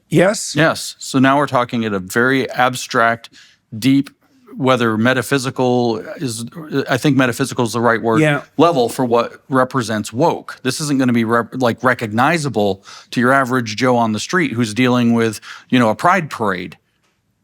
Yes? Yes. So now we're talking at a very abstract, deep, whether metaphysical is, I think metaphysical is the right word, level for what represents woke. This isn't going to be recognizable to your average Joe on the street who's dealing with, a pride parade.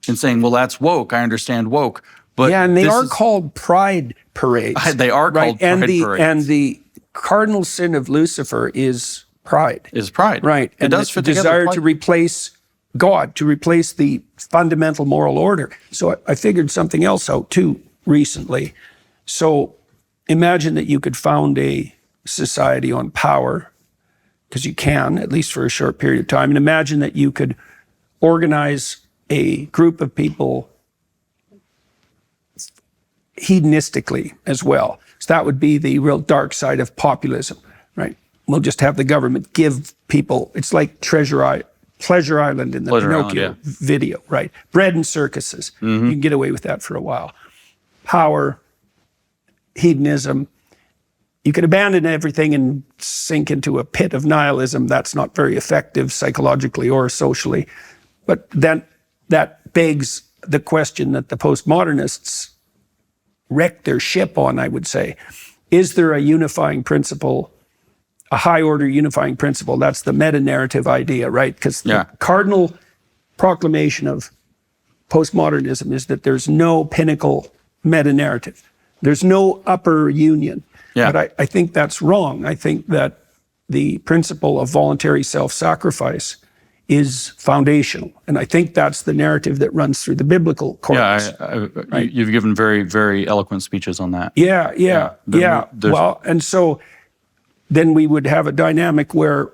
And saying, well, that's woke. I understand woke. But and they are called pride parades. They are called pride parades. And the cardinal sin of Lucifer is pride. Is pride. Right. It does fit together. Desire to replace God, to replace the fundamental moral order. So I figured something else out too recently. So imagine that you could found a society on power, because you can, at least for a short period of time. And imagine that you could organize a group of people hedonistically as well. So that would be the real dark side of populism, right? We'll just have the government give people, it's like Pleasure Island in the Pinocchio video, right? Bread and circuses. You can get away with that for a while. Power, hedonism. You can abandon everything and sink into a pit of nihilism. That's not very effective psychologically or socially. But then that begs the question that the postmodernists wrecked their ship on, I would say. Is there a unifying principle, a high-order unifying principle? That's the meta-narrative idea, right? Because the cardinal proclamation of postmodernism is that there's no pinnacle meta-narrative. There's no upper union. Yeah. But I think that's wrong. I think that the principle of voluntary self-sacrifice is foundational. And I think that's the narrative that runs through the biblical corpus. You've given very, very eloquent speeches on that. Yeah. Well, and so then we would have a dynamic where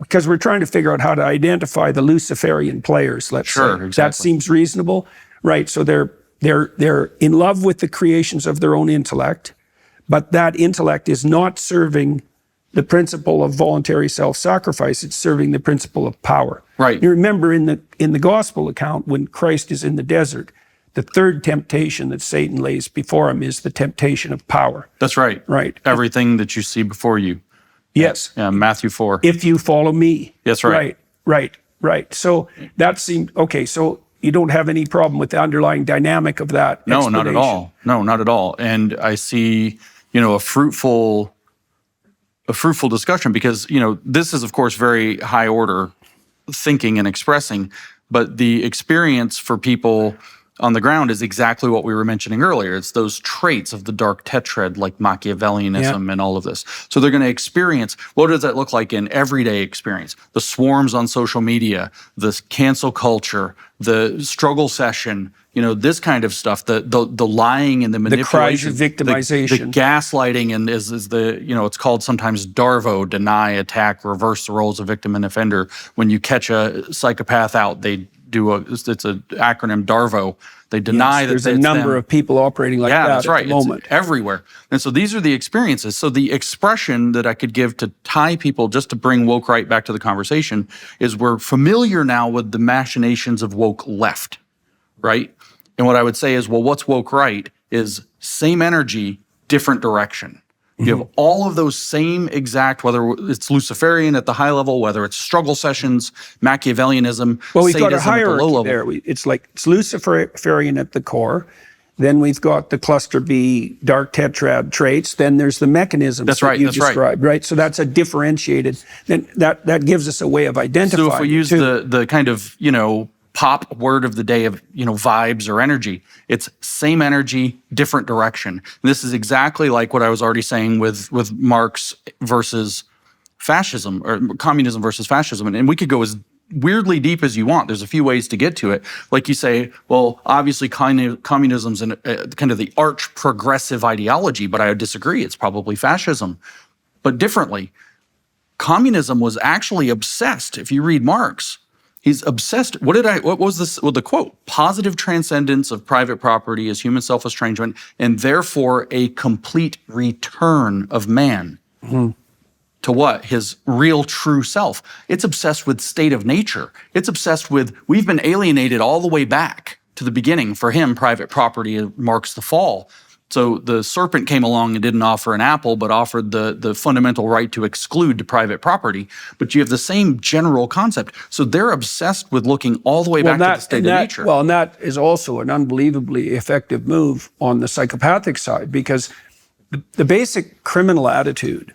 because we're trying to figure out how to identify the Luciferian players, let's say. Exactly. That seems reasonable, right? So they're in love with the creations of their own intellect, but that intellect is not serving the principle of voluntary self-sacrifice. It's serving the principle of power. Right. You remember in the gospel account, when Christ is in the desert, the third temptation that Satan lays before him is the temptation of power. That's right. Right. Everything that you see before you. Yes. Yeah, Matthew 4. If you follow me. That's right. Right. So that seemed, okay, so you don't have any problem with the underlying dynamic of that No, not at explanation. all. No, not at all. And I see, a fruitful discussion because, this is, of course, very high order thinking and expressing, but the experience for people on the ground is exactly what we were mentioning earlier. It's those traits of the dark tetrad, like Machiavellianism and all of this. So they're going to experience, what does that look like in everyday experience? The swarms on social media, the cancel culture, the struggle session, this kind of stuff, the lying and the manipulation. The cries of victimization. The gaslighting, and is it's called sometimes DARVO, deny, attack, reverse the roles of victim and offender. When you catch a psychopath out, they it's an acronym, DARVO. They deny that there's a number of people operating like that that's right. at the moment. It's everywhere. And so these are the experiences. So the expression that I could give to tie people, just to bring woke right back to the conversation, is we're familiar now with the machinations of woke left, right? And what I would say is, well, what's woke right is same energy, different direction. You have all of those same exact, whether it's Luciferian at the high level, whether it's struggle sessions, Machiavellianism, well, we've got a sadism at the low hierarchy level. there. It's Luciferian at the core. Then we've got the cluster B dark tetrad traits. Then there's the mechanisms that you described, right? So that's a differentiated. Then that gives us a way of identifying. So if we use the kind of pop word of the day of vibes or energy, it's same energy, different direction. And this is exactly like what I was already saying with Marx versus fascism, or communism versus fascism. And we could go as weirdly deep as you want. There's a few ways to get to it. Like you say, well, obviously communism's kind of the arch progressive ideology, but I would disagree. It's probably fascism, but differently. Communism was actually obsessed. If you read Marx, he's obsessed. What was this? Well, the quote: positive transcendence of private property as human self-estrangement, and therefore a complete return of man to what? His real true self. It's obsessed with state of nature. It's obsessed with, we've been alienated all the way back to the beginning. For him, private property marks the fall. So the serpent came along and didn't offer an apple, but offered the fundamental right to exclude private property. But you have the same general concept. So they're obsessed with looking all the way back to the state of nature. Well, and that is also an unbelievably effective move on the psychopathic side, because the basic criminal attitude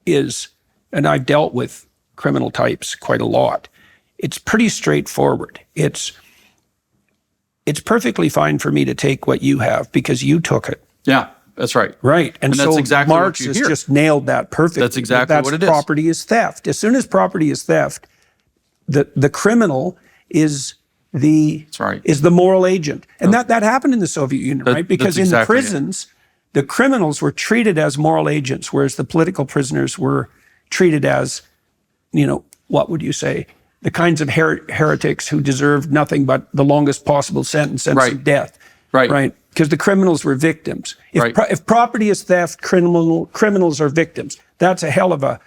is, and I've dealt with criminal types quite a lot, it's pretty straightforward. It's perfectly fine for me to take what you have because you took it. Yeah, that's right. Right. And that's so exactly Marx has just nailed that perfectly. That's exactly what it is. Property is theft. As soon as property is theft, the criminal is the moral agent. And that happened in the Soviet Union, right? Because in the prisons, the criminals were treated as moral agents, whereas the political prisoners were treated as, what would you say? The kinds of heretics who deserved nothing but the longest possible sentence of death. Right. Because the criminals were victims. If property is theft, criminals are victims. That's a hell of a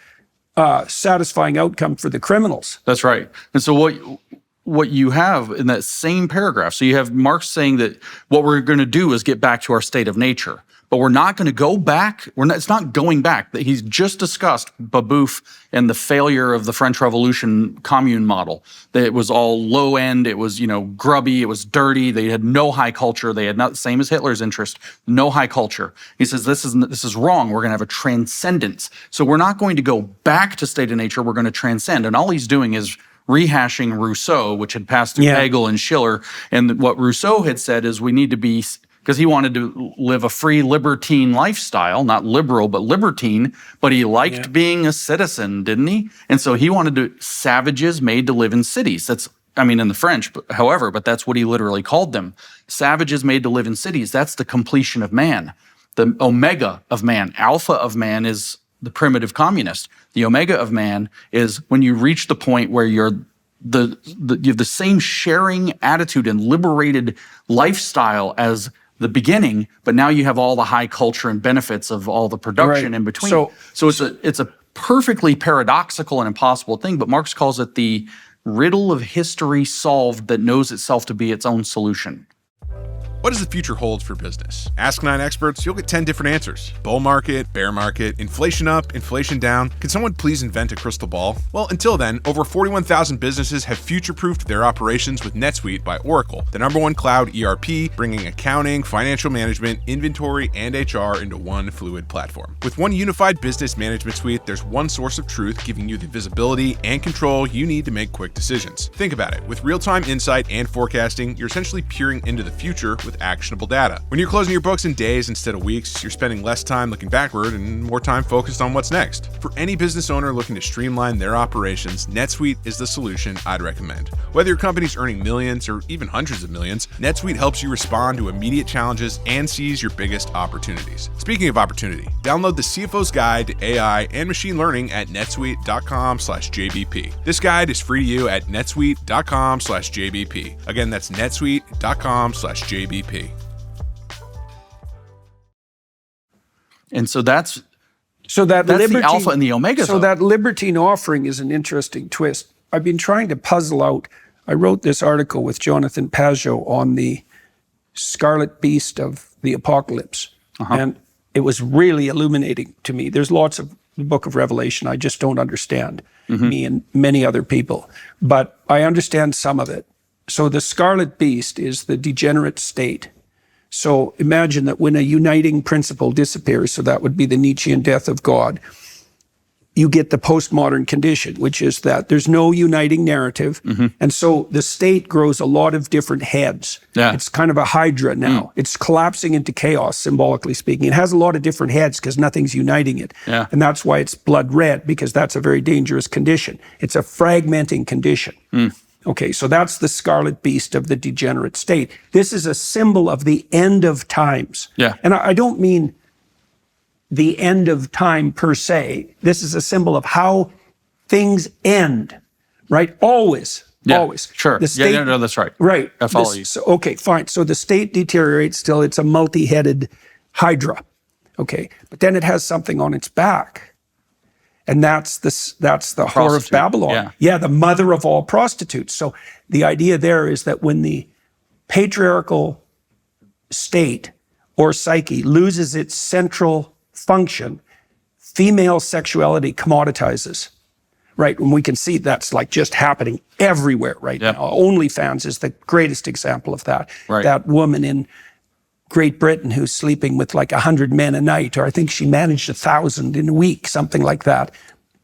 satisfying outcome for the criminals. That's right. And so what you have in that same paragraph, so you have Marx saying that what we're going to do is get back to our state of nature. But we're not going to go back. It's not going back. He's just discussed Babeuf and the failure of the French Revolution commune model. That it was all low end. It was, grubby. It was dirty. They had no high culture. They had not, same as Hitler's interest, no high culture. He says this is wrong. We're going to have a transcendence. So we're not going to go back to state of nature. We're going to transcend. And all he's doing is rehashing Rousseau, which had passed through Yeah. Hegel and Schiller. And what Rousseau had said is we need to be, because he wanted to live a free libertine lifestyle, not liberal, but libertine, but he liked being a citizen, didn't he? And so he wanted to, savages made to live in cities. That's, I mean, in the French, but that's what he literally called them. Savages made to live in cities. That's the completion of man, the omega of man. Alpha of man is the primitive communist. The omega of man is when you reach the point where you have the same sharing attitude and liberated lifestyle as the beginning, but now you have all the high culture and benefits of all the production in between. So it's a perfectly paradoxical and impossible thing, but Marx calls it the riddle of history solved that knows itself to be its own solution. What does the future hold for business? Ask 9 experts, you'll get 10 different answers. Bull market, bear market, inflation up, inflation down. Can someone please invent a crystal ball? Well, until then, over 41,000 businesses have future-proofed their operations with NetSuite by Oracle, the #1 cloud ERP, bringing accounting, financial management, inventory, and HR into one fluid platform. With one unified business management suite, there's one source of truth giving you the visibility and control you need to make quick decisions. Think about it. With real-time insight and forecasting, you're essentially peering into the future with actionable data. When you're closing your books in days instead of weeks, you're spending less time looking backward and more time focused on what's next. For any business owner looking to streamline their operations, NetSuite is the solution I'd recommend. Whether your company's earning millions or even hundreds of millions, NetSuite helps you respond to immediate challenges and seize your biggest opportunities. Speaking of opportunity, download the CFO's Guide to AI and Machine Learning at netsuite.com/JBP. This guide is free to you at netsuite.com/JBP. Again, that's netsuite.com/JBP. And so that's libertine, the alpha and the omega. So that libertine offering is an interesting twist. I've been trying to puzzle out. I wrote this article with Jonathan Pajot on the scarlet beast of the apocalypse. And it was really illuminating to me. There's lots of the book of Revelation I just don't understand, me and many other people. But I understand some of it. So the scarlet beast is the degenerate state. So imagine that when a uniting principle disappears, so that would be the Nietzschean death of God, you get the postmodern condition, which is that there's no uniting narrative. And so the state grows a lot of different heads. It's kind of a hydra now. It's collapsing into chaos, symbolically speaking. It has a lot of different heads because nothing's uniting it. And that's why it's blood red, because that's a very dangerous condition. It's a fragmenting condition. Okay, so that's the scarlet beast of the degenerate state. This is a symbol of the end of times. And I don't mean the end of time per se. This is a symbol of how things end, right? Always. Sure. The state, no, that's right. Right. I follow you. So, okay, fine. So the state deteriorates till it's a multi-headed hydra. Okay, but then it has something on its back. And that's the whore of Babylon. The mother of all prostitutes. So the idea there is that when the patriarchal state or psyche loses its central function, female sexuality commoditizes, right? And we can see that's like just happening everywhere right now. OnlyFans is the greatest example of that. That woman in Great Britain who's sleeping with like 100 men a night, or I think she managed 1,000 in a week, something like that.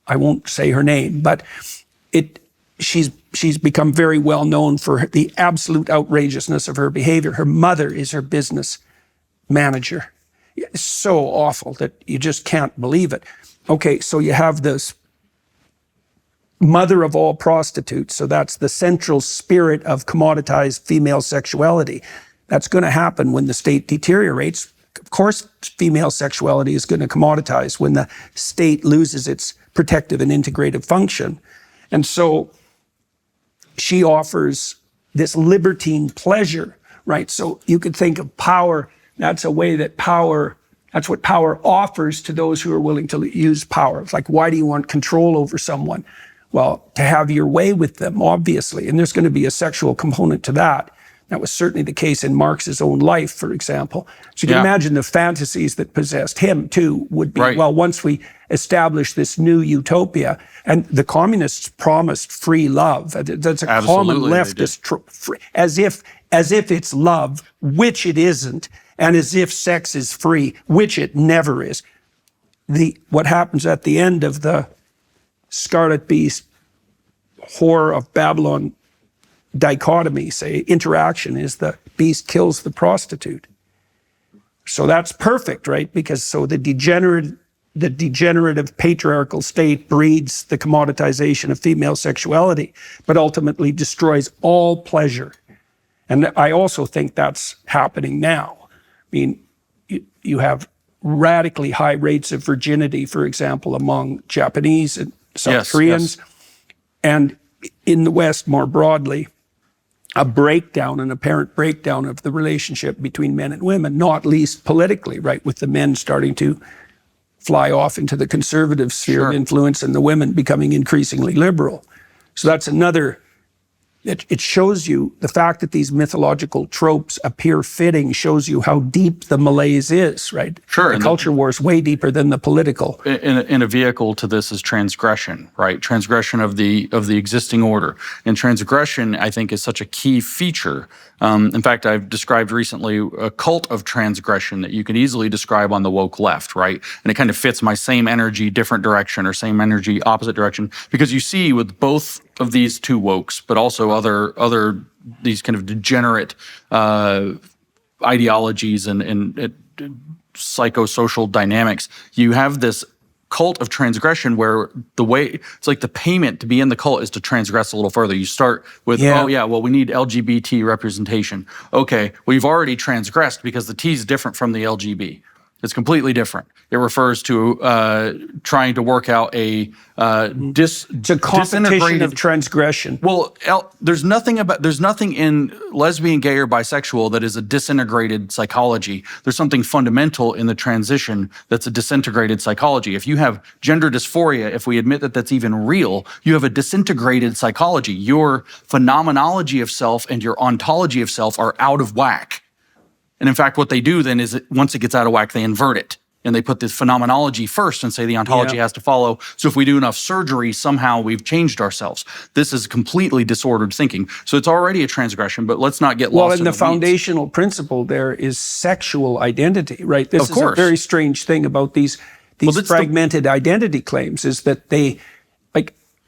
I won't say her name, but she's become very well known for the absolute outrageousness of her behavior. Her mother is her business manager. It's so awful that you just can't believe it. Okay, so you have this mother of all prostitutes. So that's the central spirit of commoditized female sexuality. That's going to happen when the state deteriorates. Of course, female sexuality is going to commoditize when the state loses its protective and integrative function. And so she offers this libertine pleasure, right? So you could think of power. That's a way that that's what power offers to those who are willing to use power. It's like, why do you want control over someone? Well, to have your way with them, obviously. And there's going to be a sexual component to that. That was certainly the case in Marx's own life, for example. So you can imagine the fantasies that possessed him, too, would be, well, once we establish this new utopia, and the communists promised free love. That's a common leftist, as if it's love, which it isn't, and as if sex is free, which it never is. What happens at the end of the Scarlet Beast Whore of Babylon dichotomy, say interaction is the beast kills the prostitute. So that's perfect, right? Because so the degenerative patriarchal state breeds the commoditization of female sexuality, but ultimately destroys all pleasure. And I also think that's happening now. I mean, you have radically high rates of virginity, for example, among Japanese and South Koreans, and in the West more broadly, an apparent breakdown of the relationship between men and women, not least politically, right, with the men starting to fly off into the conservative sphere of influence and the women becoming increasingly liberal. So that's another, it shows you the fact that these mythological tropes appear fitting shows you how deep the malaise is, right? Sure. The culture war is way deeper than the political. In a vehicle to this is transgression, right? Transgression of the existing order. And transgression, I think, is such a key feature. In fact, I've described recently a cult of transgression that you could easily describe on the woke left, right? And it kind of fits my same energy, different direction, or same energy, opposite direction. Because you see with both of these two wokes, but also other these kind of degenerate ideologies and psychosocial dynamics, you have this cult of transgression where the way, it's like the payment to be in the cult is to transgress a little further. You start with, we need LGBT representation. Okay, well, you've already transgressed because the T is different from the LGB. It's completely different. It refers to trying to work out a It's a competition of transgression. Well, there's nothing in lesbian, gay, or bisexual that is a disintegrated psychology. There's something fundamental in the transition that's a disintegrated psychology. If you have gender dysphoria, if we admit that that's even real, you have a disintegrated psychology. Your phenomenology of self and your ontology of self are out of whack. And in fact, what they do then is once it gets out of whack, they invert it. And they put this phenomenology first and say the ontology has to follow. So if we do enough surgery, somehow we've changed ourselves. This is completely disordered thinking. So it's already a transgression, but let's not get lost in the weeds. Well, and the foundational principle there is sexual identity, right? This is a very strange thing about these fragmented identity claims is that an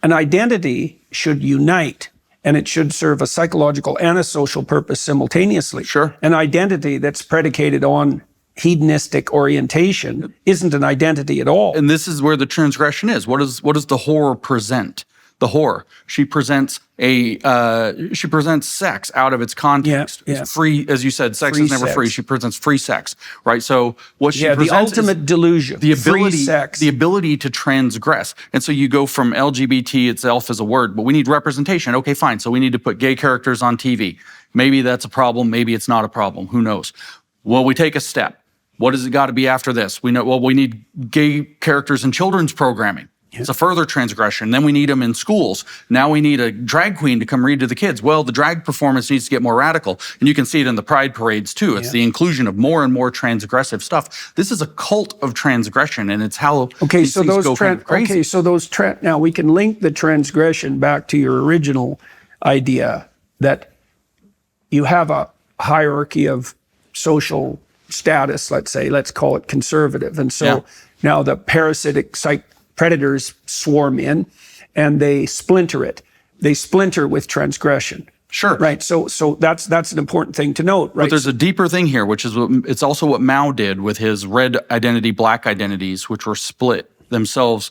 identity should unite. And it should serve a psychological and a social purpose simultaneously. Sure. An identity that's predicated on hedonistic orientation isn't an identity at all. And this is where the transgression is. What does the whore present? The whore, she presents sex out of its context. Yeah. It's free, as you said, sex is never free. She presents free sex, right? So what she presents the ultimate delusion, free sex. The ability to transgress. And so you go from LGBT itself as a word, but we need representation. Okay, fine. So we need to put gay characters on TV. Maybe that's a problem. Maybe it's not a problem. Who knows? Well, we take a step. What does it got to be after this? We know, we need gay characters in children's programming. It's a further transgression. Then we need them in schools. Now we need a drag queen to come read to the kids. Well, the drag performance needs to get more radical. And you can see it in the pride parades too. It's the inclusion of more and more transgressive stuff. This is a cult of transgression, and it's how these things go kind of crazy. Now we can link the transgression back to your original idea that you have a hierarchy of social status, let's call it conservative. And so now the parasitic predators swarm in and they splinter it. They splinter with transgression. Sure. Right. So that's an important thing to note, right? But there's a deeper thing here, which is it's also what Mao did with his red identity, black identities, which were split themselves,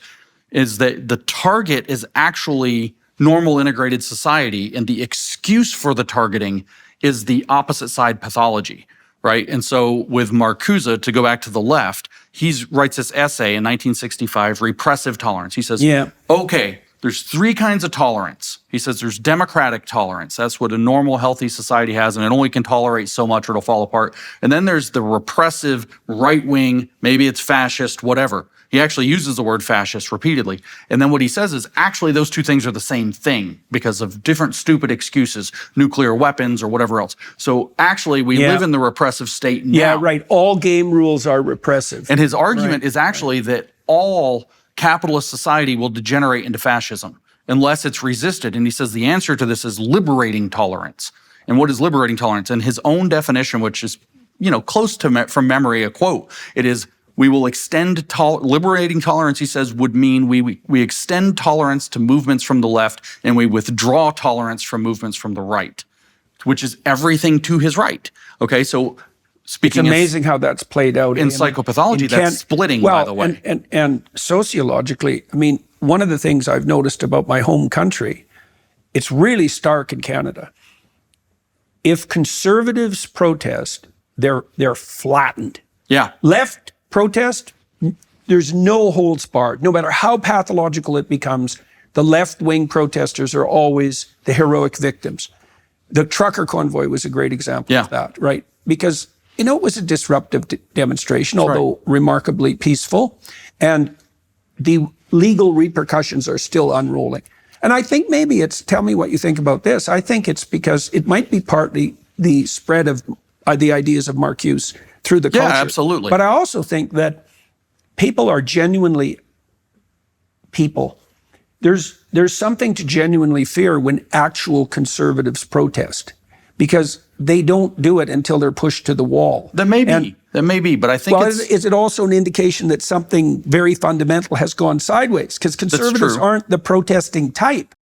is that the target is actually normal integrated society, and the excuse for the targeting is the opposite side pathology. Right. And so with Marcuse, to go back to the left, he writes this essay in 1965, Repressive Tolerance. He says, okay, there's three kinds of tolerance. He says there's democratic tolerance. That's what a normal, healthy society has, and it only can tolerate so much or it'll fall apart. And then there's the repressive, right-wing, maybe it's fascist, whatever. He actually uses the word fascist repeatedly. And then what he says is actually those two things are the same thing because of different stupid excuses, nuclear weapons or whatever else. So actually we live in the repressive state now. Yeah, right. All game rules are repressive. And his argument is actually that all capitalist society will degenerate into fascism unless it's resisted. And he says the answer to this is liberating tolerance. And what is liberating tolerance? And his own definition, which is, close to from memory, a quote, it is We will extend liberating tolerance, he says, would mean we extend tolerance to movements from the left and we withdraw tolerance from movements from the right, which is everything to his right. Okay, so speaking, it's amazing how that's played out in psychopathology. That's splitting, by the way. And sociologically, I mean, one of the things I've noticed about my home country, it's really stark in Canada. If conservatives protest, they're flattened. Yeah. Left protest, there's no holds barred. No matter how pathological it becomes, the left-wing protesters are always the heroic victims. The trucker convoy was a great example of that, right? Because, you know, it was a disruptive demonstration, although remarkably peaceful. And the legal repercussions are still unrolling. And I think maybe it's, tell me what you think about this. I think it's because it might be partly the spread of the ideas of Marcuse through the culture. Yeah, absolutely. But I also think that people are genuinely people. There's something to genuinely fear when actual conservatives protest, because they don't do it until they're pushed to the wall. That may be, but I think is it also an indication that something very fundamental has gone sideways? Because conservatives aren't the protesting type.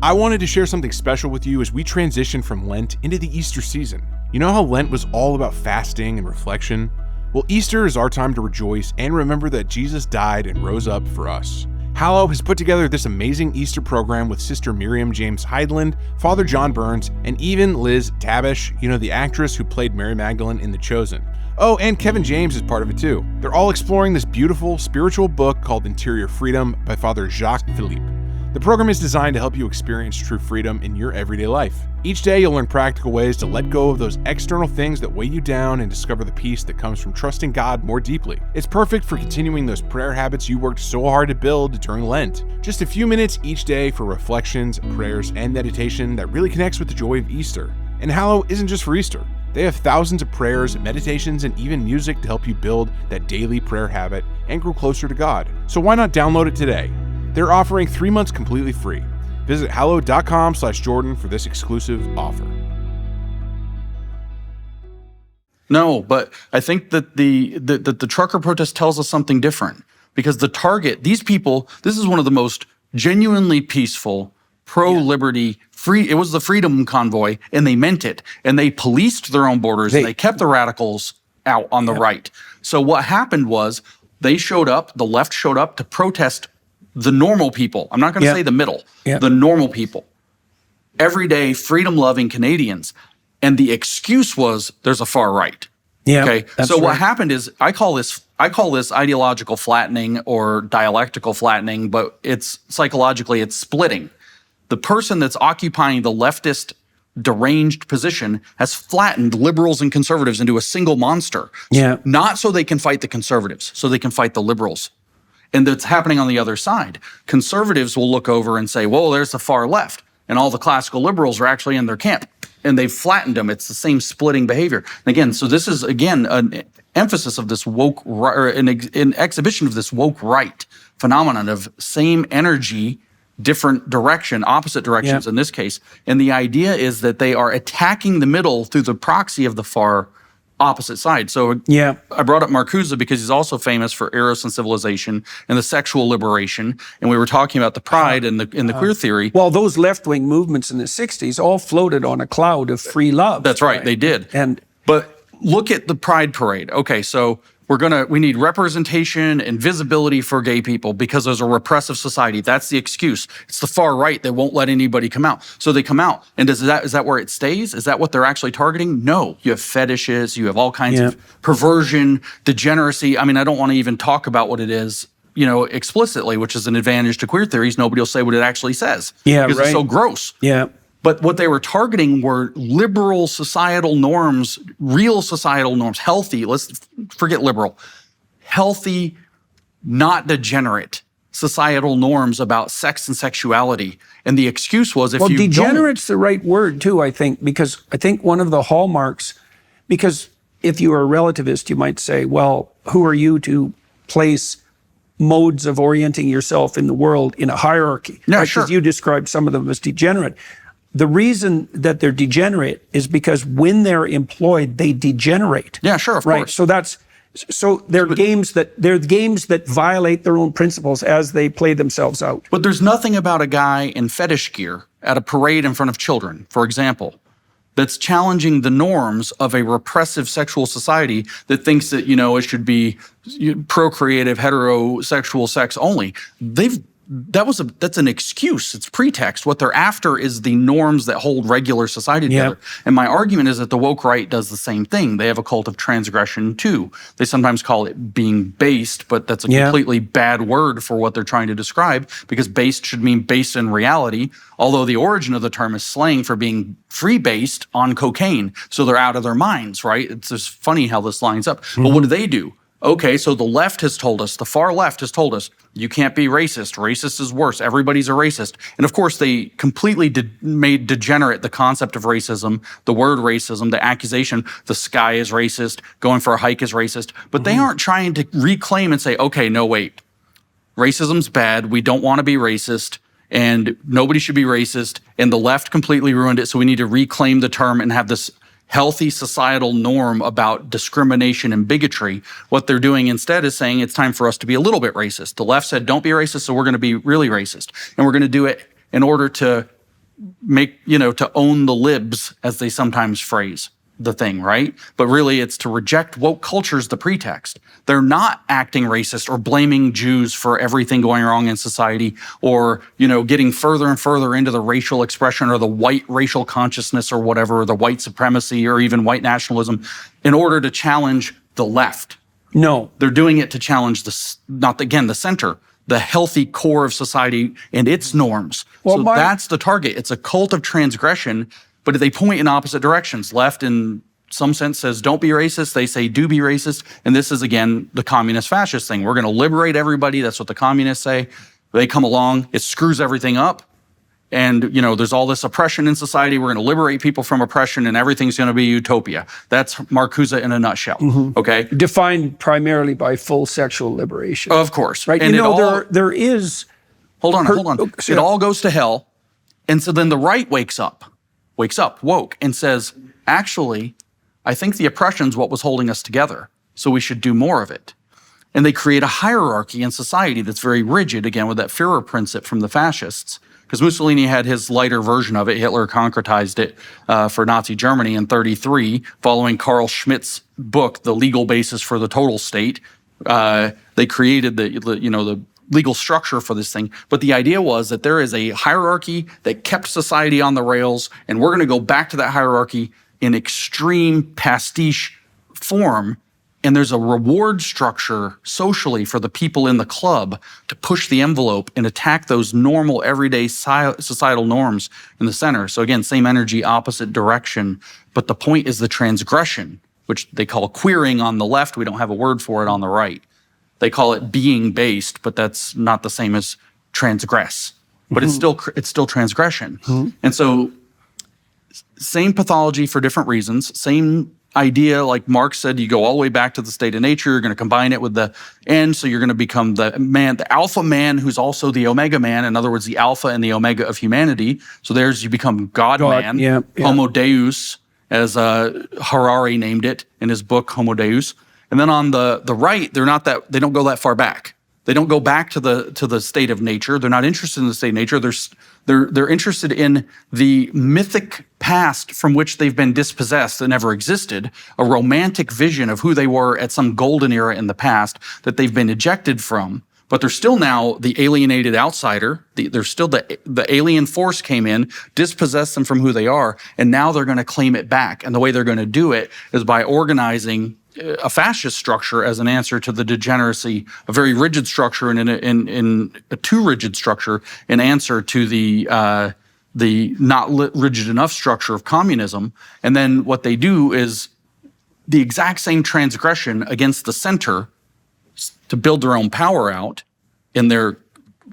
I wanted to share something special with you as we transition from Lent into the Easter season. You know how Lent was all about fasting and reflection? Well, Easter is our time to rejoice and remember that Jesus died and rose up for us. Hallow has put together this amazing Easter program with Sister Miriam James Heidland, Father John Burns, and even Liz Tabish, you know, the actress who played Mary Magdalene in The Chosen. Oh, and Kevin James is part of it too. They're all exploring this beautiful spiritual book called Interior Freedom by Father Jacques Philippe. The program is designed to help you experience true freedom in your everyday life. Each day, you'll learn practical ways to let go of those external things that weigh you down and discover the peace that comes from trusting God more deeply. It's perfect for continuing those prayer habits you worked so hard to build during Lent. Just a few minutes each day for reflections, prayers, and meditation that really connects with the joy of Easter. And Hallow isn't just for Easter. They have thousands of prayers, meditations, and even music to help you build that daily prayer habit and grow closer to God. So why not download it today? They're offering 3 months completely free. Visit hallow.com/Jordan for this exclusive offer. No, but I think that the trucker protest tells us something different, because the target, these people, this is one of the most genuinely peaceful, pro-liberty, free. It was the freedom convoy, and they meant it. And they policed their own borders, and they kept the radicals out on the right. So what happened was they showed up, the left showed up to protest the normal people. I'm not going to say the middle, the normal people. Everyday freedom-loving Canadians. And the excuse was there's a far right. Yeah. Okay. So what happened is I call this ideological flattening or dialectical flattening, but it's psychologically it's splitting. The person that's occupying the leftist deranged position has flattened liberals and conservatives into a single monster. Yeah. Not so they can fight the conservatives, so they can fight the liberals. And that's happening on the other side. Conservatives will look over and say, whoa, there's the far left. And all the classical liberals are actually in their camp. And they've flattened them. It's the same splitting behavior. And again, so this is, again, an emphasis of this woke, or an exhibition of this woke right phenomenon of same energy, different direction, opposite directions in this case. And the idea is that they are attacking the middle through the proxy of the far opposite side. So I brought up Marcuse because he's also famous for Eros and civilization and the sexual liberation. And we were talking about the pride and the queer theory. Well, those left-wing movements in the 60s all floated on a cloud of free love. That's right, they did. But look at the Pride Parade. Okay, so we need representation and visibility for gay people because there's a repressive society. That's the excuse. It's the far right that won't let anybody come out. So they come out. And is that where it stays? Is that what they're actually targeting? No. You have fetishes. You have all kinds of perversion, degeneracy. I mean, I don't want to even talk about what it is, explicitly, which is an advantage to queer theories. Nobody will say what it actually says. Because it's so gross. Yeah. But what they were targeting were liberal societal norms, real societal norms, healthy, let's forget liberal, healthy, not degenerate societal norms about sex and sexuality. And the excuse was if you degenerate's the right word too, I think, because I think one of the hallmarks, because if you are a relativist, you might say, well, who are you to place modes of orienting yourself in the world in a hierarchy? Yeah, right? sure. Because you described some of them as degenerate. The reason that they're degenerate is because when they're employed, they degenerate. Yeah, sure, of course. So So they're games that violate their own principles as they play themselves out. But there's nothing about a guy in fetish gear at a parade in front of children, for example, that's challenging the norms of a repressive sexual society that thinks that, it should be procreative, heterosexual sex only. That's an excuse. It's pretext. What they're after is the norms that hold regular society together. Yep. And my argument is that the woke right does the same thing. They have a cult of transgression too. They sometimes call it being based, but that's a completely bad word for what they're trying to describe, because based should mean based in reality, although the origin of the term is slang for being free-based on cocaine. So they're out of their minds, right? It's just funny how this lines up. But what do? Okay, so the left has told us, the far left has told us, you can't be racist. Racist is worse. Everybody's a racist. And of course, they completely made degenerate the concept of racism, the word racism, the accusation, the sky is racist, going for a hike is racist. But they aren't trying to reclaim and say, okay, no, wait. Racism's bad. We don't want to be racist. And nobody should be racist. And the left completely ruined it. So we need to reclaim the term and have this healthy societal norm about discrimination and bigotry. What they're doing instead is saying it's time for us to be a little bit racist. The left said, don't be racist, so we're going to be really racist. And we're going to do it in order to make, to own the libs, as they sometimes phrase the thing, right? But really it's to reject woke culture as the pretext. They're not acting racist or blaming Jews for everything going wrong in society, or, getting further and further into the racial expression or the white racial consciousness or whatever, or the white supremacy or even white nationalism in order to challenge the left. No. They're doing it to challenge the center, the healthy core of society and its norms. Well, that's the target. It's a cult of transgression, but they point in opposite directions. Left, in some sense, says, don't be racist. They say, do be racist. And this is, again, the communist fascist thing. We're going to liberate everybody. That's what the communists say. They come along. It screws everything up. And, there's all this oppression in society. We're going to liberate people from oppression and everything's going to be utopia. That's Marcuse in a nutshell. Okay? Defined primarily by full sexual liberation. Of course. Right? And there is... Hold on. It all goes to hell. And so then the right wakes up, woke, and says, actually, I think the oppression's what was holding us together, so we should do more of it. And they create a hierarchy in society that's very rigid, again, with that Führer principle from the fascists. Because Mussolini had his lighter version of it. Hitler concretized it for Nazi Germany in 1933, following Carl Schmitt's book, The Legal Basis for the Total State. They created the legal structure for this thing. But the idea was that there is a hierarchy that kept society on the rails, and we're going to go back to that hierarchy in extreme pastiche form. And there's a reward structure socially for the people in the club to push the envelope and attack those normal, everyday societal norms in the center. So again, same energy, opposite direction. But the point is the transgression, which they call queering on the left. We don't have a word for it on the right. They call it being based, but that's not the same as transgress. But it's still transgression. And so same pathology for different reasons, same idea, like Marx said, you go all the way back to the state of nature, you're going to combine it with the end, so you're going to become the man, the alpha man who's also the omega man, in other words, the alpha and the omega of humanity. So you become God man, Homo Deus, as Harari named it in his book, Homo Deus. And then on the right, they don't go that far back. They don't go back to the state of nature. They're not interested in the state of nature. They're interested in the mythic past from which they've been dispossessed that never existed, a romantic vision of who they were at some golden era in the past that they've been ejected from. But they're still now the alienated outsider. They're still the alien force came in, dispossessed them from who they are, and now they're going to claim it back. And the way they're going to do it is by organizing a fascist structure as an answer to the degeneracy, a very rigid structure and in a too rigid structure, in answer to the not rigid enough structure of communism. And then what they do is the exact same transgression against the center to build their own power out in their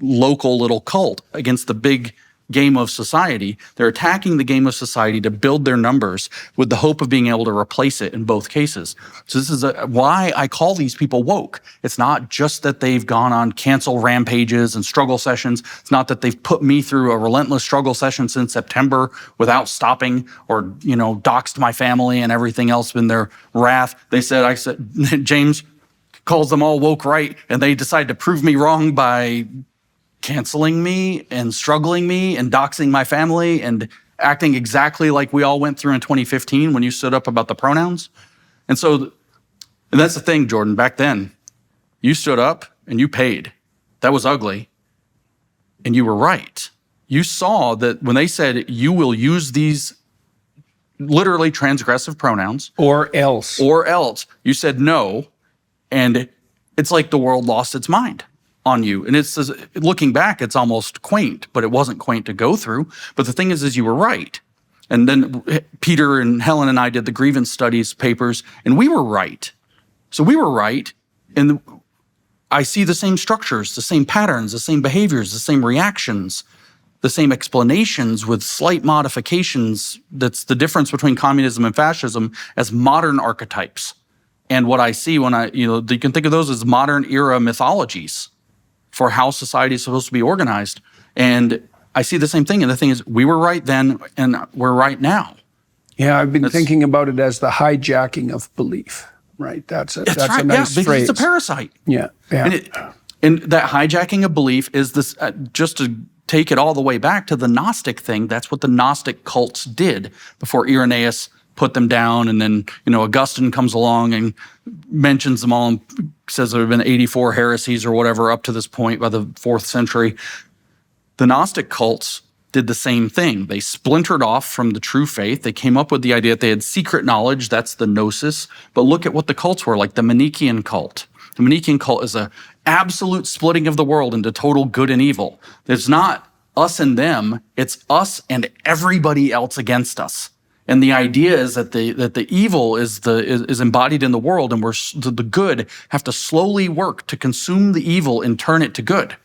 local little cult against the big game of society. They're attacking the game of society to build their numbers with the hope of being able to replace it in both cases. So this is why I call these people woke. It's not just that they've gone on cancel rampages and struggle sessions. It's not that they've put me through a relentless struggle session since September without stopping, or, doxed my family and everything else in their wrath. I said, James, calls them all woke right, and they decide to prove me wrong by canceling me and struggling me and doxing my family and acting exactly like we all went through in 2015 when you stood up about the pronouns. And that's the thing, Jordan. Back then, you stood up and you paid. That was ugly. And you were right. You saw that when they said you will use these literally transgressive pronouns. Or else. You said no. And it's like the world lost its mind on you. And it's looking back, it's almost quaint, but it wasn't quaint to go through. But the thing is you were right. And then Peter and Helen and I did the grievance studies papers, and we were right. So we were right. And I see the same structures, the same patterns, the same behaviors, the same reactions, the same explanations with slight modifications. That's the difference between communism and fascism as modern archetypes. And what I see when you can think of those as modern era mythologies for how society is supposed to be organized. And I see the same thing. And the thing is, we were right then and we're right now. Yeah, I've been thinking about it as the hijacking of belief, right? That's right. a nice because phrase. it's a parasite. Yeah. And that hijacking of belief is this, just to take it all the way back to the Gnostic thing, that's what the Gnostic cults did before Irenaeus put them down. And then, Augustine comes along and mentions them all and says there have been 84 heresies or whatever up to this point by the 4th century. The Gnostic cults did the same thing. They splintered off from the true faith. They came up with the idea that they had secret knowledge. That's the gnosis. But look at what the cults were, like the Manichaean cult. The Manichaean cult is an absolute splitting of the world into total good and evil. There's not us and them. It's us and everybody else against us. And the idea is that the evil is embodied in the world, and the good have to slowly work to consume the evil and turn it to good.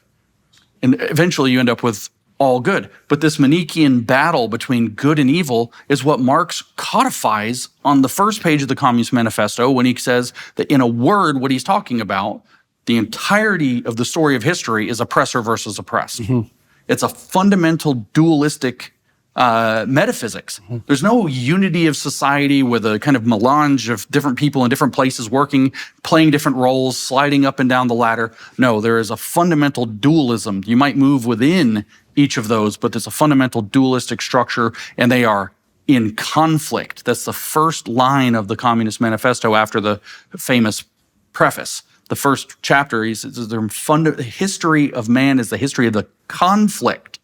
And eventually you end up with all good. But this Manichaean battle between good and evil is what Marx codifies on the first page of the Communist Manifesto when he says that in a word, what he's talking about, the entirety of the story of history is oppressor versus oppressed. Mm-hmm. It's a fundamental dualistic metaphysics. Mm-hmm. There's no unity of society with a kind of melange of different people in different places working, playing different roles, sliding up and down the ladder. No, there is a fundamental dualism. You might move within each of those, but there's a fundamental dualistic structure, and they are in conflict. That's the first line of the Communist Manifesto after the famous preface. The first chapter, he says, the history of man is the history of the conflict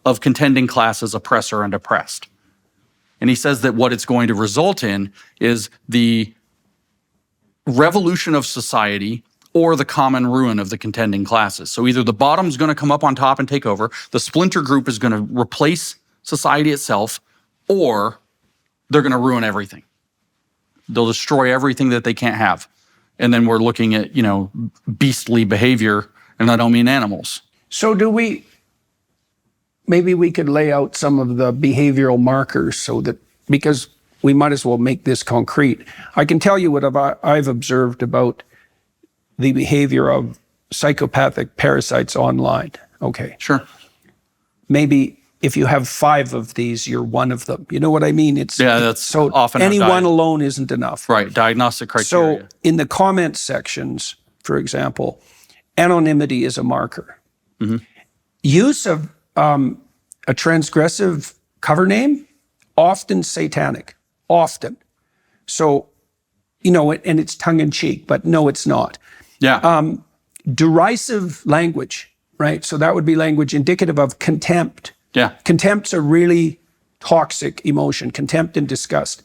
of contending classes, oppressor and oppressed. And he says that what it's going to result in is the revolution of society or the common ruin of the contending classes. So either the bottom's going to come up on top and take over, the splinter group is going to replace society itself, or they're going to ruin everything. They'll destroy everything that they can't have. And then we're looking at, beastly behavior, and I don't mean animals. So maybe we could lay out some of the behavioral markers because we might as well make this concrete. I can tell you what I've observed about the behavior of psychopathic parasites online. Okay. Sure. Maybe if you have 5 of these, you're one of them. You know what I mean? That's so often any one alone isn't enough. Right. Diagnostic criteria. So in the comment sections, for example, anonymity is a marker. Mm-hmm. Use of a transgressive cover name, often satanic, often. So, and it's tongue in cheek, but no, it's not. Yeah. Derisive language, right? So that would be language indicative of contempt. Yeah. Contempt's a really toxic emotion, contempt and disgust.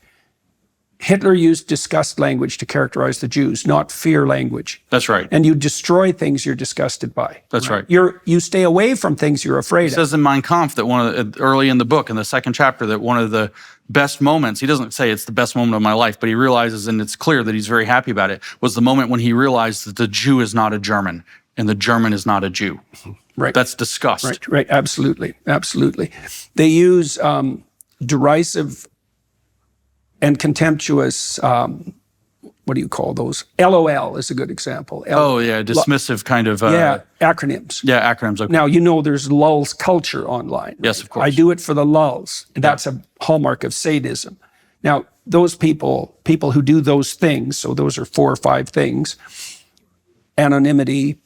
Hitler used disgust language to characterize the Jews, not fear language. That's right. And you destroy things you're disgusted by. That's right. You stay away from things you're afraid of. It says in Mein Kampf that early in the book, in the second chapter, that one of the best moments, he doesn't say it's the best moment of my life, but he realizes, and it's clear that he's very happy about it, was the moment when he realized that the Jew is not a German and the German is not a Jew. Right. That's disgust. Right. Absolutely. They use derisive and contemptuous, what do you call those? LOL is a good example. Dismissive kind of... acronyms. Yeah, acronyms. Okay. Now, there's lulz culture online. Yes, of course. I do it for the lulz. And that's a hallmark of sadism. Now, those people who do those things, so those are 4 or 5 things, anonymity,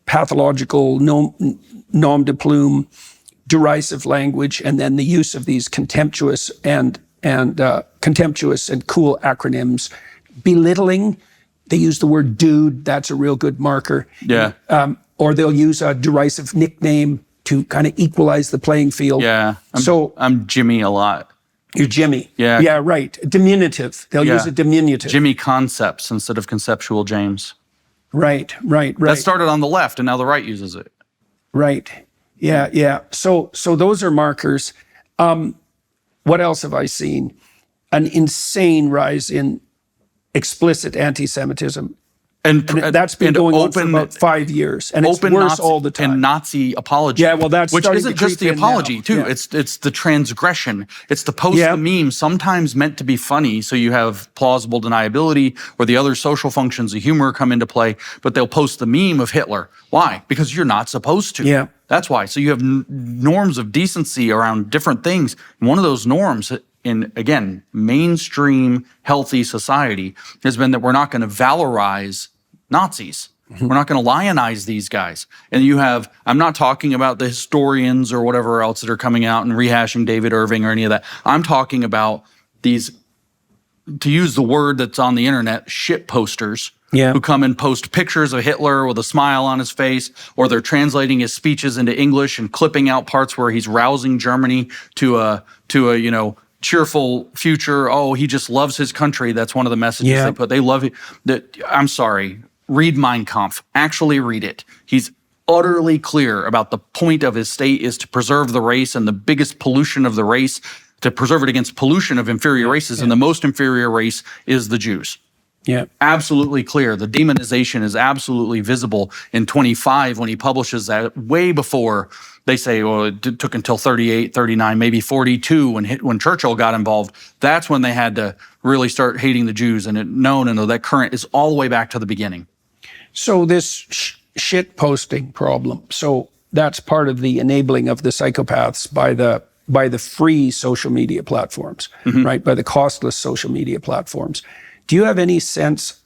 pathological nom de plume, derisive language, and then the use of these contemptuous and cool acronyms, belittling. They use the word dude. That's a real good marker. Yeah. Or they'll use a derisive nickname to kind of equalize the playing field. Yeah. I'm Jimmy a lot. You're Jimmy. Yeah. Yeah, right. Diminutive. They'll use a diminutive. Jimmy Concepts instead of Conceptual James. Right. That started on the left, and now the right uses it. Right. Yeah. So those are markers. What else have I seen? An insane rise in explicit anti-Semitism. And that's been going on for about 5 years. And it's worse all the time. And Nazi apology. Yeah, well, that's which isn't just the apology, too. Yeah. It's the transgression. It's the post the meme, sometimes meant to be funny, so you have plausible deniability, or the other social functions of humor come into play, but they'll post the meme of Hitler. Why? Because you're not supposed to. Yeah. That's why. So you have norms of decency around different things. And one of those norms in, again, mainstream healthy society has been that we're not going to valorize Nazis. We're not going to lionize these guys. And you have, I'm not talking about the historians or whatever else that are coming out and rehashing David Irving or any of that. I'm talking about these, to use the word that's on the internet, shit posters who come and post pictures of Hitler with a smile on his face, or they're translating his speeches into English and clipping out parts where he's rousing Germany to a cheerful future. Oh, he just loves his country. That's one of the messages they put. They love it. I'm sorry. Read Mein Kampf. Actually read it. He's utterly clear about the point of his state is to preserve the race, and the biggest pollution of the race, to preserve it against pollution of inferior races, and the most inferior race is the Jews. Yeah. Absolutely clear. The demonization is absolutely visible in 25 when he publishes that, way before they say, well, it took until 38, 39, maybe 42 when Churchill got involved. That's when they had to really start hating the Jews. And that current is all the way back to the beginning. So this shit posting problem, so that's part of the enabling of the psychopaths by the free social media platforms, right? By the costless social media platforms. Do you have any sense?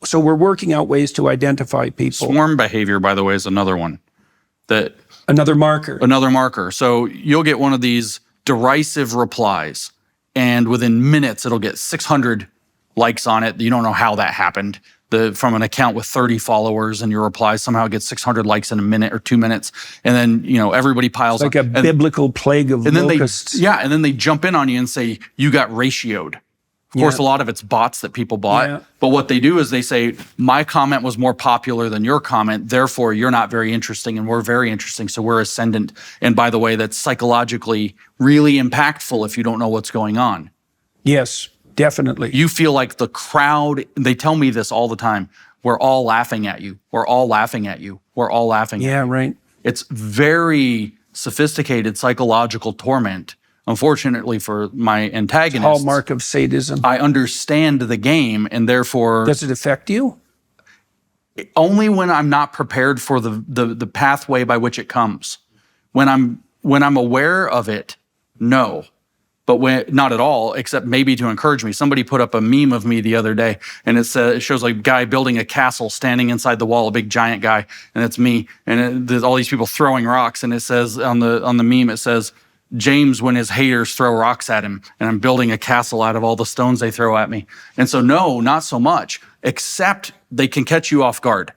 So we're working out ways to identify people. Swarm behavior, by the way, is another one. Another marker. So you'll get one of these derisive replies, and within minutes it'll get 600 likes on it. You don't know how that happened. From an account with 30 followers, and your reply somehow gets 600 likes in a minute or 2 minutes, and then everybody piles on. Like a biblical plague of locusts. And then they jump in on you and say you got ratioed. Of course, a lot of it's bots that people bought. But what they do is they say, my comment was more popular than your comment, therefore you're not very interesting and we're very interesting, so we're ascendant. And by the way, that's psychologically really impactful if you don't know what's going on. Yes, definitely. You feel like the crowd, they tell me this all the time, we're all laughing at you. We're all laughing at you. We're all laughing at you. Yeah, right. It's very sophisticated psychological torment. Unfortunately for my antagonist, hallmark of sadism. I understand the game, and therefore, does it affect you? Only when I'm not prepared for the pathway by which it comes. When I'm aware of it, no, but not at all, except maybe to encourage me. Somebody put up a meme of me the other day, and it shows like a guy building a castle, standing inside the wall, a big giant guy, and it's me, and there's all these people throwing rocks, and it says on the meme, it says, James when his haters throw rocks at him, and I'm building a castle out of all the stones they throw at me. And so no, not so much, except they can catch you off guard.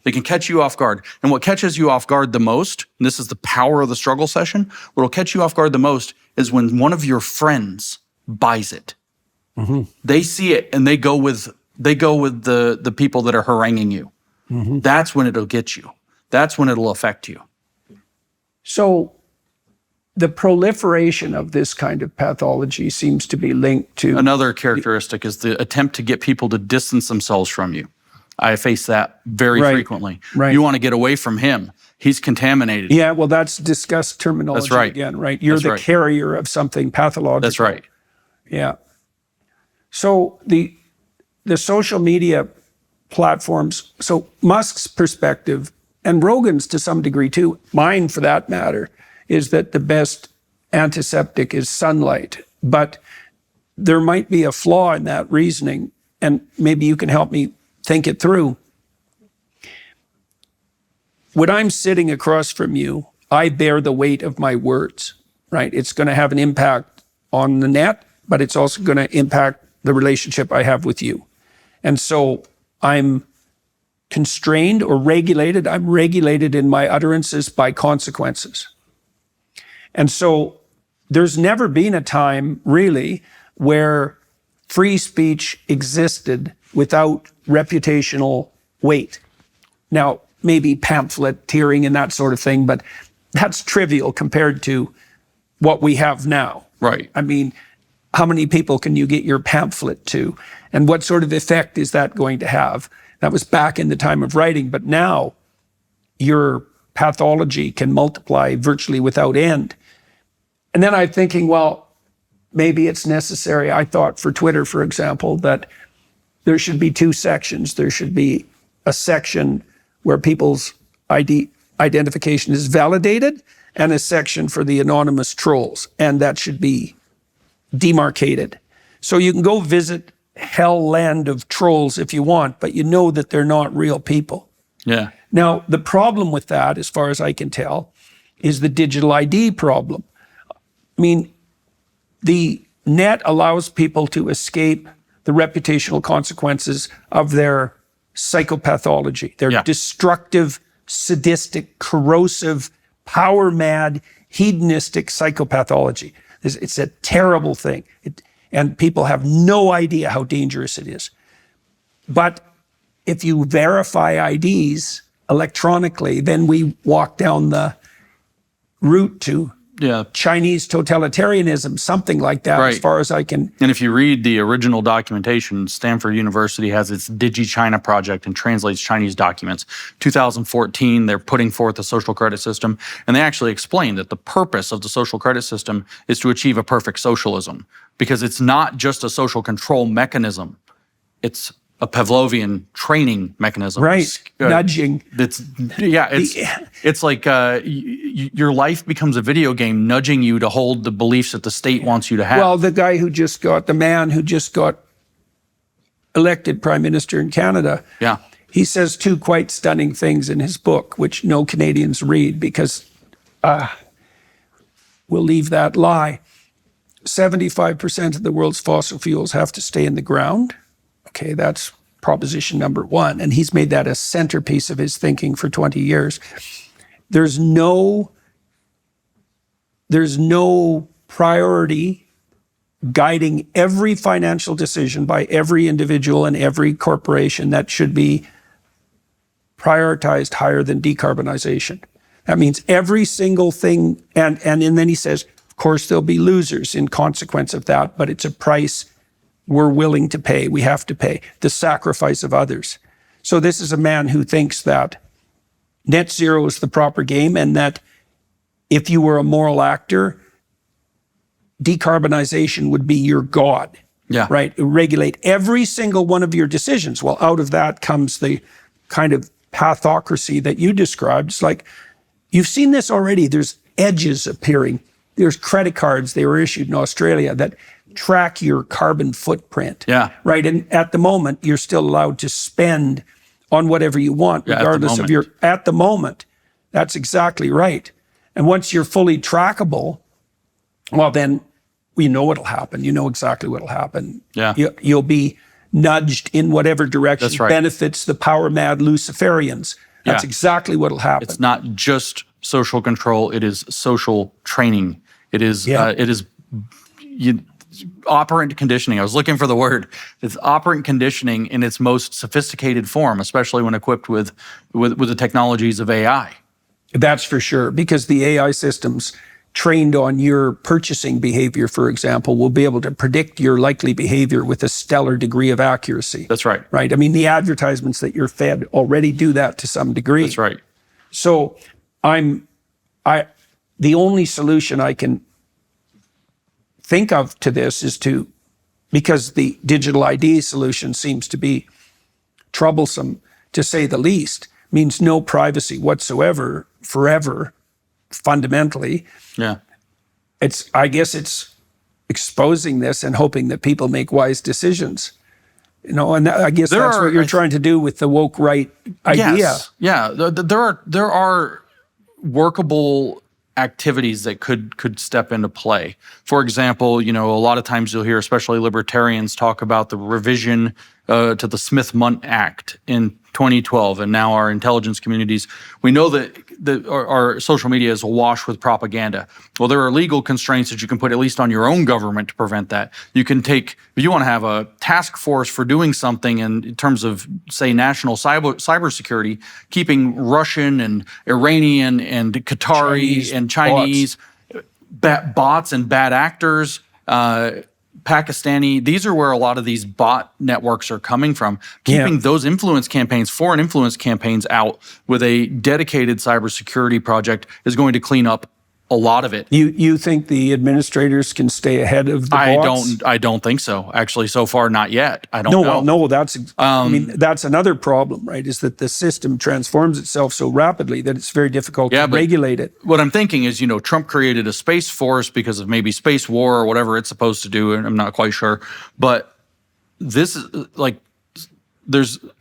They can catch you off guard. And what catches you off guard the most, and this is the power of the struggle session, what will catch you off guard the most is when one of your friends buys it. Mm-hmm. They see it and they go with the people that are haranguing you. Mm-hmm. That's when it'll get you. That's when it'll affect you. So the proliferation of this kind of pathology seems to be linked to... Another characteristic is the attempt to get people to distance themselves from you. I face that very frequently. Right. You want to get away from him. He's contaminated. Yeah, well, that's discussed terminology again, right? You're the carrier of something pathological. That's right. Yeah. So the social media platforms, so Musk's perspective, and Rogan's to some degree too, mine for that matter, is that the best antiseptic is sunlight. But there might be a flaw in that reasoning, and maybe you can help me think it through. when I'm sitting across from you, I bear the weight of my words, right? It's going to have an impact on the net, but it's also going to impact the relationship I have with you. And so I'm constrained or regulated. I'm regulated in my utterances by consequences. And so there's never been a time really where free speech existed without reputational weight. Now, maybe pamphleteering and that sort of thing, but that's trivial compared to what we have now. Right. I mean, how many people can you get your pamphlet to? And what sort of effect is that going to have? That was back in the time of writing, but now your pathology can multiply virtually without end. And then I'm thinking, well, maybe it's necessary. I thought for Twitter, for example, that there should be two sections. There should be a section where people's identification is validated and a section for the anonymous trolls. And that should be demarcated. So you can go visit hell land of trolls if you want, but you know that they're not real people. Yeah. Now, the problem with that, as far as I can tell, is the digital ID problem. I mean, the net allows people to escape the reputational consequences of their psychopathology, their destructive, sadistic, corrosive, power-mad, hedonistic psychopathology. It's a terrible thing. And people have no idea how dangerous it is. But if you verify IDs electronically, then we walk down the route to Chinese totalitarianism, something like that, as far as I can. And if you read the original documentation, Stanford University has its Digi-China project and translates Chinese documents. 2014, they're putting forth a social credit system, and they actually explain that the purpose of the social credit system is to achieve a perfect socialism, because it's not just a social control mechanism. It's a Pavlovian training mechanism. Right, nudging. It's like your life becomes a video game nudging you to hold the beliefs that the state wants you to have. Well, the man who just got elected prime minister in Canada, he says two quite stunning things in his book, which no Canadians read because we'll leave that lie. 75% of the world's fossil fuels have to stay in the ground. Okay, that's proposition number one. And he's made that a centerpiece of his thinking for 20 years. There's no priority guiding every financial decision by every individual and every corporation that should be prioritized higher than decarbonization. That means every single thing, and then he says, of course, there'll be losers in consequence of that, but it's a price we're willing to pay, we have to pay, the sacrifice of others. So this is a man who thinks that net zero is the proper game and that if you were a moral actor, decarbonization would be your God, right? It would regulate every single one of your decisions. Well, out of that comes the kind of pathocracy that you described. It's like, you've seen this already. There's edges appearing. There's credit cards, they were issued in Australia that track your carbon footprint, right? And at the moment, you're still allowed to spend on whatever you want, regardless of your, at the moment. That's exactly right. And once you're fully trackable, well, then we know what'll happen. You know exactly what'll happen. You'll be nudged in whatever direction benefits the power-mad Luciferians. That's exactly what'll happen. It's not just social control, it is social training. It is operant conditioning. I was looking for the word. It's operant conditioning in its most sophisticated form, especially when equipped with the technologies of AI. That's for sure, because the AI systems trained on your purchasing behavior, for example, will be able to predict your likely behavior with a stellar degree of accuracy. That's right. Right. I mean, the advertisements that you're fed already do that to some degree. That's right. So the only solution I can think of to this is because the digital ID solution seems to be troublesome, to say the least, means no privacy whatsoever, forever, fundamentally. I guess it's exposing this and hoping that people make wise decisions. And I guess that's what you're trying to do with the woke right idea. Yes. Yeah. There are workable activities that could step into play. For example, a lot of times you'll hear, especially libertarians, talk about the revision to the Smith-Mundt Act in 2012, and now our intelligence communities. We know that our social media is awash with propaganda. Well, there are legal constraints that you can put at least on your own government to prevent that. You can if you want to have a task force for doing something in terms of, say, national cybersecurity, keeping Russian and Iranian and Qatari Chinese bots and bad actors, Pakistani, these are where a lot of these bot networks are coming from. Keeping those influence campaigns, foreign influence campaigns out with a dedicated cybersecurity project is going to clean up a lot of it. You think the administrators can stay ahead of the bots? I don't think so. Actually, so far, not yet. I don't know. No, that's that's another problem, right? Is that the system transforms itself so rapidly that it's very difficult to regulate it. What I'm thinking is, Trump created a space force because of maybe space war or whatever it's supposed to do, and I'm not quite sure. But this is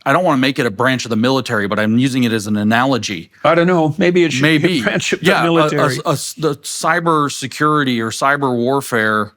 I don't want to make it a branch of the military, but I'm using it as an analogy. I don't know. Maybe it should be a branch of the military. The cyber security or cyber warfare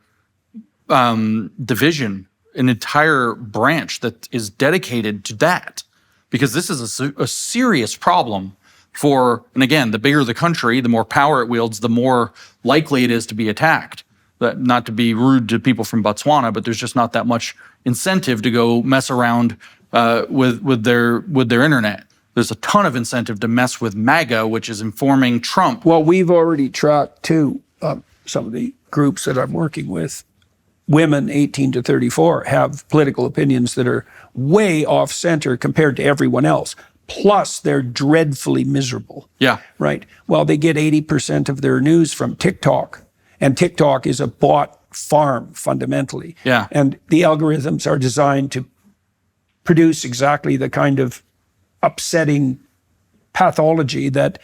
division, an entire branch that is dedicated to that, because this is a serious problem and again, the bigger the country, the more power it wields, the more likely it is to be attacked. Not to be rude to people from Botswana, but there's just not that much incentive to go mess around with their internet. There's a ton of incentive to mess with MAGA, which is informing Trump. Well, we've already tracked too, some of the groups that I'm working with. Women 18 to 34 have political opinions that are way off center compared to everyone else. Plus, they're dreadfully miserable. Yeah. Right. Well, they get 80% of their news from TikTok. And TikTok is a bot farm, fundamentally. Yeah. And the algorithms are designed to produce exactly the kind of upsetting pathology that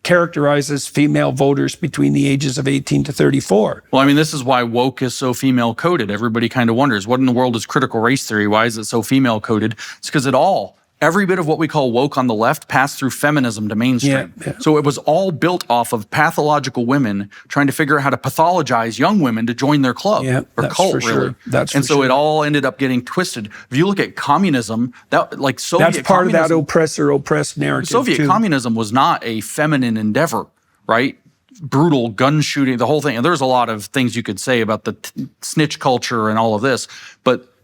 characterizes female voters between the ages of 18 to 34. Well, this is why woke is so female-coded. Everybody kind of wonders, what in the world is critical race theory? Why is it so female-coded? It's because every bit of what we call woke on the left passed through feminism to mainstream. Yeah. So it was all built off of pathological women trying to figure out how to pathologize young women to join their club or cult, really. Sure. It all ended up getting twisted. If you look at communism, Soviet that's part of that oppressor-oppressed narrative. Soviet communism was not a feminine endeavor, right? Brutal gun shooting, the whole thing. And there's a lot of things you could say about the snitch culture and all of this, but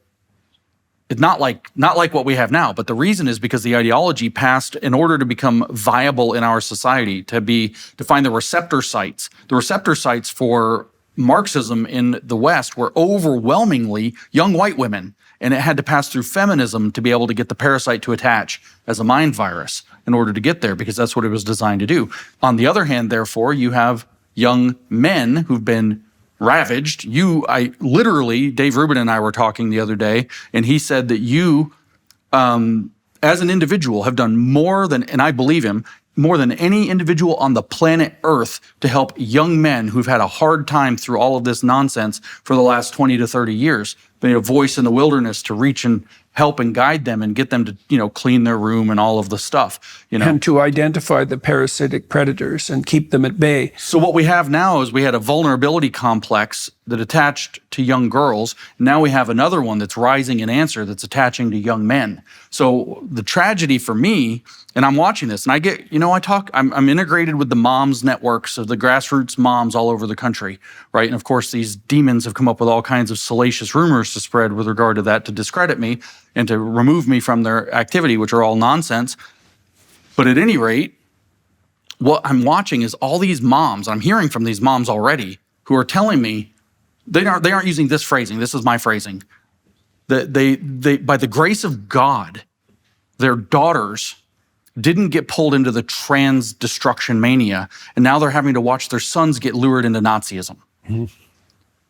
it's not like what we have now, but the reason is because the ideology passed in order to become viable in our society, to find the receptor sites. The receptor sites for Marxism in the West were overwhelmingly young white women, and it had to pass through feminism to be able to get the parasite to attach as a mind virus in order to get there, because that's what it was designed to do. On the other hand, therefore, you have young men who've been ravaged. Dave Rubin and I were talking the other day, and he said that you, as an individual, have done more than, and I believe him, more than any individual on the planet Earth to help young men who've had a hard time through all of this nonsense for the last 20 to 30 years, being a voice in the wilderness to reach and help and guide them and get them to, clean their room and all of the stuff, And to identify the parasitic predators and keep them at bay. So what we have now is we had a vulnerability complex that attached to young girls. Now we have another one that's rising in answer that's attaching to young men. So the tragedy for me, and I'm watching this, and I get, I'm integrated with the moms networks of the grassroots moms all over the country, right? And of course, these demons have come up with all kinds of salacious rumors to spread with regard to that, to discredit me and to remove me from their activity, which are all nonsense. But at any rate, what I'm watching is all these moms, I'm hearing from these moms already, who are telling me, they aren't using this phrasing, this is my phrasing, that they by the grace of God, their daughters didn't get pulled into the trans destruction mania, and now they're having to watch their sons get lured into Nazism. Mm-hmm. And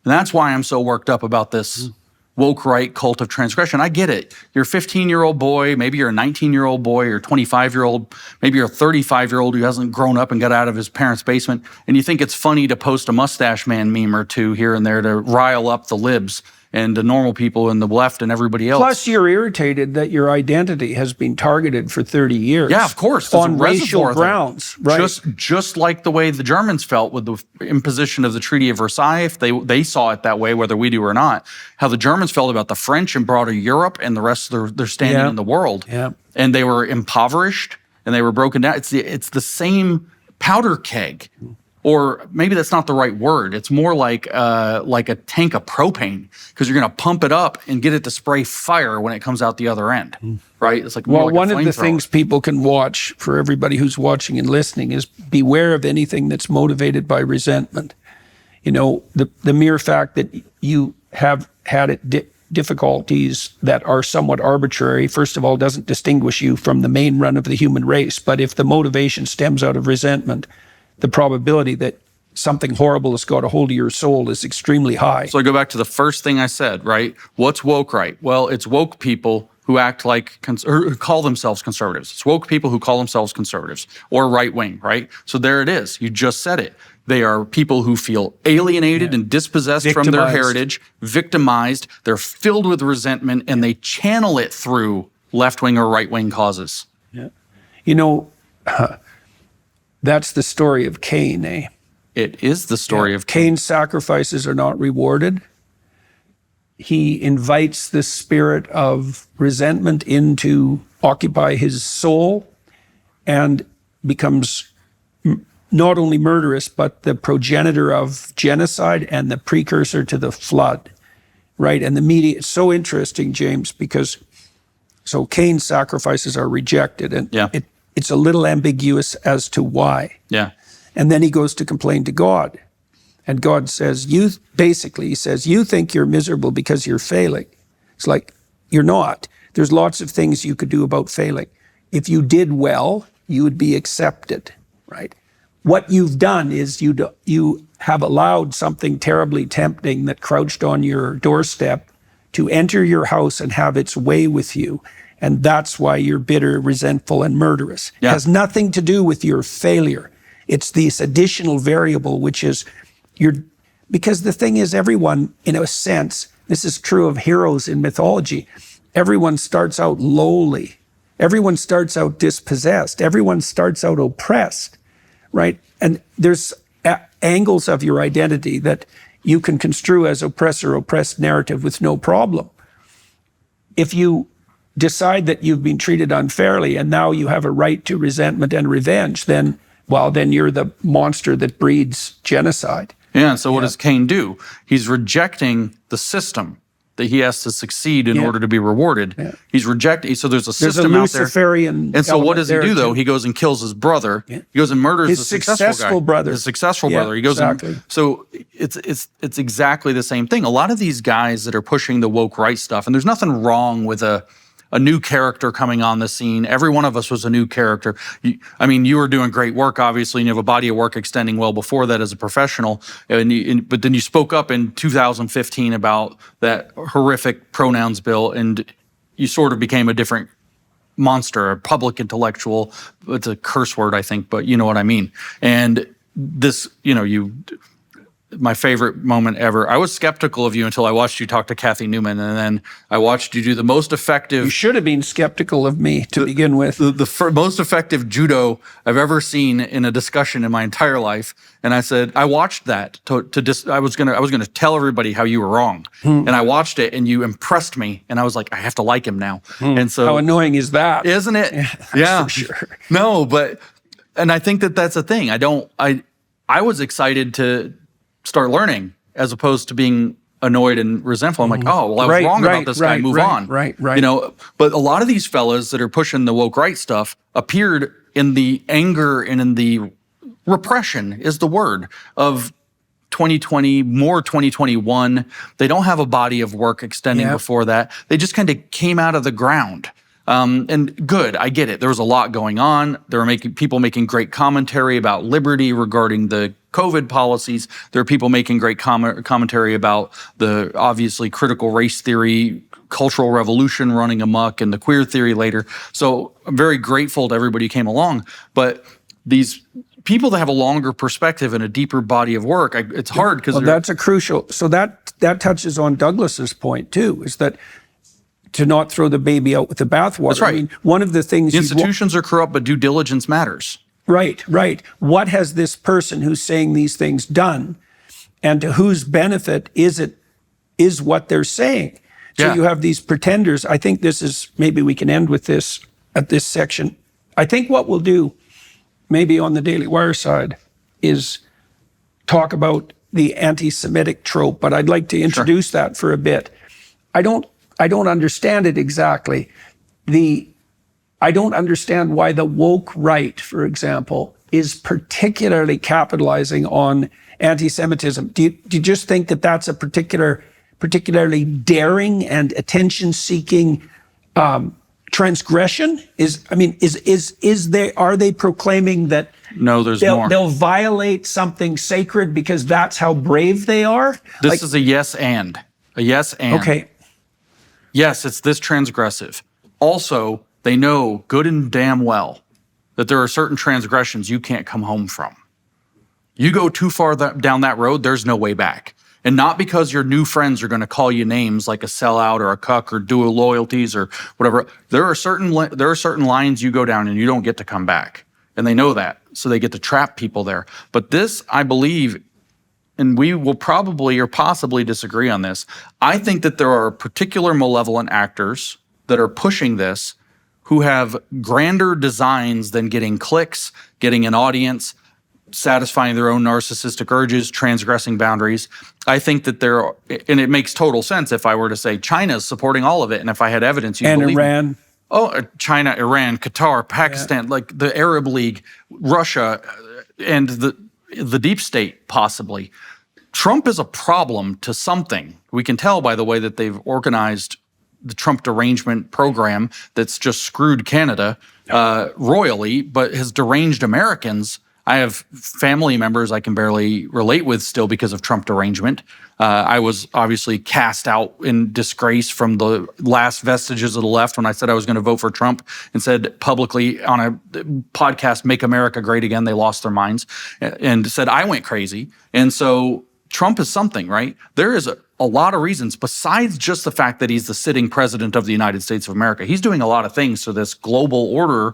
that's why I'm so worked up about this woke right cult of transgression. I get it. You're a 15-year-old boy, maybe you're a 19-year-old boy, or a 25-year-old, maybe you're a 35-year-old who hasn't grown up and got out of his parents' basement, and you think it's funny to post a mustache man meme or two here and there to rile up the libs and the normal people and the left and everybody else. Plus, you're irritated that your identity has been targeted for 30 years. Yeah, of course. There's on a racial reservoir there. grounds. Right. Just like the way the Germans felt with the imposition of the Treaty of Versailles, if they saw it that way, whether we do or not, how the Germans felt about the French and broader Europe and the rest of their standing in the world. Yeah. And they were impoverished and they were broken down. It's the same powder keg. Or maybe that's not the right word. It's more like a tank of propane, because you're going to pump it up and get it to spray fire when it comes out the other end, right? It's like more like one a of the flamethrower. things people can watch, for everybody who's watching and listening, is beware of anything that's motivated by resentment. You know, the mere fact that you have had difficulties that are somewhat arbitrary, first of all, doesn't distinguish you from the main run of the human race. But if the motivation stems out of resentment, the probability that something horrible has got a hold of your soul is extremely high. So I go back to the first thing I said, right? What's woke, right? Well, it's woke people who act like, or who call themselves conservatives. It's woke people who call themselves conservatives or right-wing, right? So there it is. You just said it. They are people who feel alienated and dispossessed from their heritage, victimized. They're filled with resentment, and they channel it through left-wing or right-wing causes. Yeah. You know, that's the story of Cain, eh? It is the story of Cain. Cain's sacrifices are not rewarded. He invites the spirit of resentment in to occupy his soul and becomes not only murderous, but the progenitor of genocide and the precursor to the flood, right? And the media, it's so interesting, James, because so Cain's sacrifices are rejected, and it's a little ambiguous as to why. Yeah. And then he goes to complain to God. And God says, he says, you think you're miserable because you're failing. It's like, you're not. There's lots of things you could do about failing. If you did well, you would be accepted, right? What you've done is you have allowed something terribly tempting that crouched on your doorstep to enter your house and have its way with you. And that's why you're bitter, resentful, and murderous. Yeah. It has nothing to do with your failure. It's this additional variable, which is because the thing is, everyone, in a sense, this is true of heroes in mythology, everyone starts out lowly. Everyone starts out dispossessed. Everyone starts out oppressed, right? And there's angles of your identity that you can construe as oppressor-oppressed narrative with no problem. If you decide that you've been treated unfairly and now you have a right to resentment and revenge, then you're the monster that breeds genocide. Yeah, and so what does Cain do? He's rejecting the system that he has to succeed in order to be rewarded. Yeah. He's rejecting, so there's a system out there. Luciferian and so what does he do, though? He goes and kills his brother. Yeah. He goes and murders his the successful brother. His successful brother. He goes exactly. So it's exactly the same thing. A lot of these guys that are pushing the woke right stuff, and there's nothing wrong with a new character coming on the scene. Every one of us was a new character. You were doing great work, obviously, and you have a body of work extending well before that as a professional. But then you spoke up in 2015 about that horrific pronouns bill, and you sort of became a different monster, a public intellectual. It's a curse word, I think, but you know what I mean. And this, my favorite moment ever. I was skeptical of you until I watched you talk to Kathy Newman, and then I watched you do the most effective... You should have been skeptical of me to begin with. The most effective judo I've ever seen in a discussion in my entire life. And I said, I watched that I was gonna tell everybody how you were wrong. And I watched it, and you impressed me, and I was like, I have to like him now. And so, how annoying is that? Isn't it? Yeah, for sure. No, and I think that's a thing. I was excited to start learning as opposed to being annoyed and resentful. I'm like, oh, well, I was wrong about this guy. Move on. Right. But a lot of these fellas that are pushing the woke right stuff appeared in the anger and in the repression is the word of 2020, more 2021. They don't have a body of work extending before that. They just kind of came out of the ground. And good, I get it. There was a lot going on. There were people making great commentary about liberty regarding the COVID policies. There are people making great commentary about the obviously critical race theory, cultural revolution running amok, and the queer theory later. So I'm very grateful to everybody who came along. But these people that have a longer perspective and a deeper body of work, it's hard because that's a crucial. So that touches on Douglas's point too, is that to not throw the baby out with the bathwater. That's right. I mean, one of the things institutions are corrupt, but due diligence matters. Right. What has this person who's saying these things done, and to whose benefit is what they're saying? So you have these pretenders. I think this is, maybe we can end with this at this section. I think what we'll do, maybe on the Daily Wire side, is talk about the anti-Semitic trope, but I'd like to introduce that for a bit. I don't understand it exactly. I don't understand why the woke right, for example, is particularly capitalizing on anti-Semitism. Do you just think that that's a particularly daring and attention-seeking transgression? Are they proclaiming that? No, there's more. They'll violate something sacred because that's how brave they are? This is a yes and. A yes and. Okay. Yes, it's this transgressive. Also, they know good and damn well that there are certain transgressions you can't come home from. You go too far down that road, there's no way back. And not because your new friends are going to call you names like a sellout or a cuck or dual loyalties or whatever. There are certain lines you go down and you don't get to come back. And they know that, so they get to trap people there. But this, I believe, and we will probably or possibly disagree on this, I think that there are particular malevolent actors that are pushing this who have grander designs than getting clicks, getting an audience, satisfying their own narcissistic urges, transgressing boundaries. I think that and it makes total sense if I were to say China's supporting all of it, and if I had evidence, you'd believe Iran. me. Oh, China, Iran, Qatar, Pakistan, like the Arab League, Russia, and the deep state, possibly. Trump is a problem to something. We can tell by the way that they've organized the Trump derangement program that's just screwed Canada royally, but has deranged Americans. I have family members I can barely relate with still because of Trump derangement. I was obviously cast out in disgrace from the last vestiges of the left when I said I was going to vote for Trump and said publicly on a podcast, Make America Great Again, they lost their minds and said I went crazy. And so Trump is something, right? There is a lot of reasons besides just the fact that he's the sitting president of the United States of America. He's doing a lot of things to this global order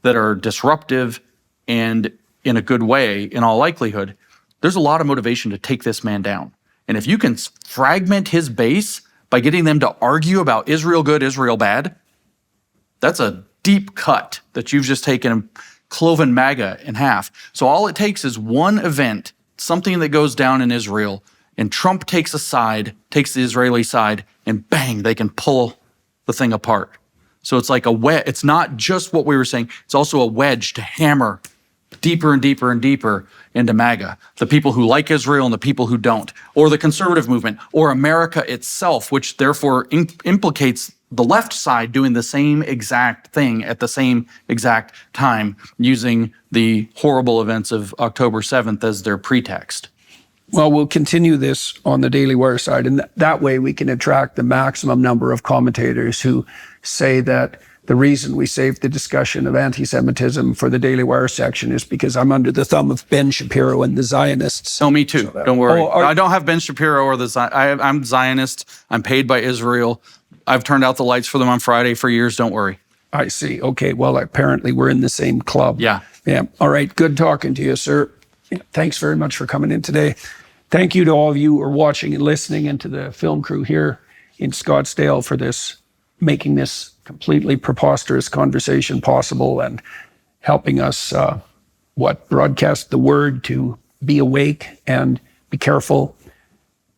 that are disruptive and in a good way, in all likelihood. There's a lot of motivation to take this man down. And if you can fragment his base by getting them to argue about Israel good, Israel bad, that's a deep cut that you've just taken and cloven MAGA in half. So all it takes is one event, something that goes down in Israel, and Trump takes the Israeli side, and bang, they can pull the thing apart. So it's like a wedge. It's not just what we were saying. It's also a wedge to hammer deeper and deeper and deeper into MAGA, the people who like Israel and the people who don't, or the conservative movement, or America itself, which therefore implicates the left side doing the same exact thing at the same exact time, using the horrible events of October 7th as their pretext. Well, we'll continue this on the Daily Wire side, and that way we can attract the maximum number of commentators who say that the reason we saved the discussion of anti-Semitism for the Daily Wire section is because I'm under the thumb of Ben Shapiro and the Zionists. No, me too. Don't worry. I don't have Ben Shapiro or I'm Zionist. I'm paid by Israel. I've turned out the lights for them on Friday for years. Don't worry. I see. Okay. Well, apparently we're in the same club. Yeah. Yeah. All right. Good talking to you, sir. Thanks very much for coming in today. Thank you to all of you who are watching and listening, and to the film crew here in Scottsdale for making this completely preposterous conversation possible and helping us broadcast the word to be awake and be careful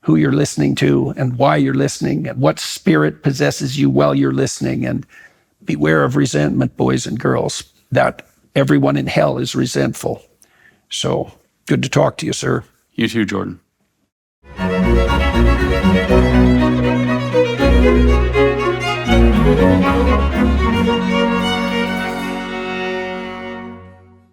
who you're listening to and why you're listening and what spirit possesses you while you're listening, and beware of resentment, boys and girls, that everyone in hell is resentful. So good to talk to you, sir. You too, Jordan. Thank you.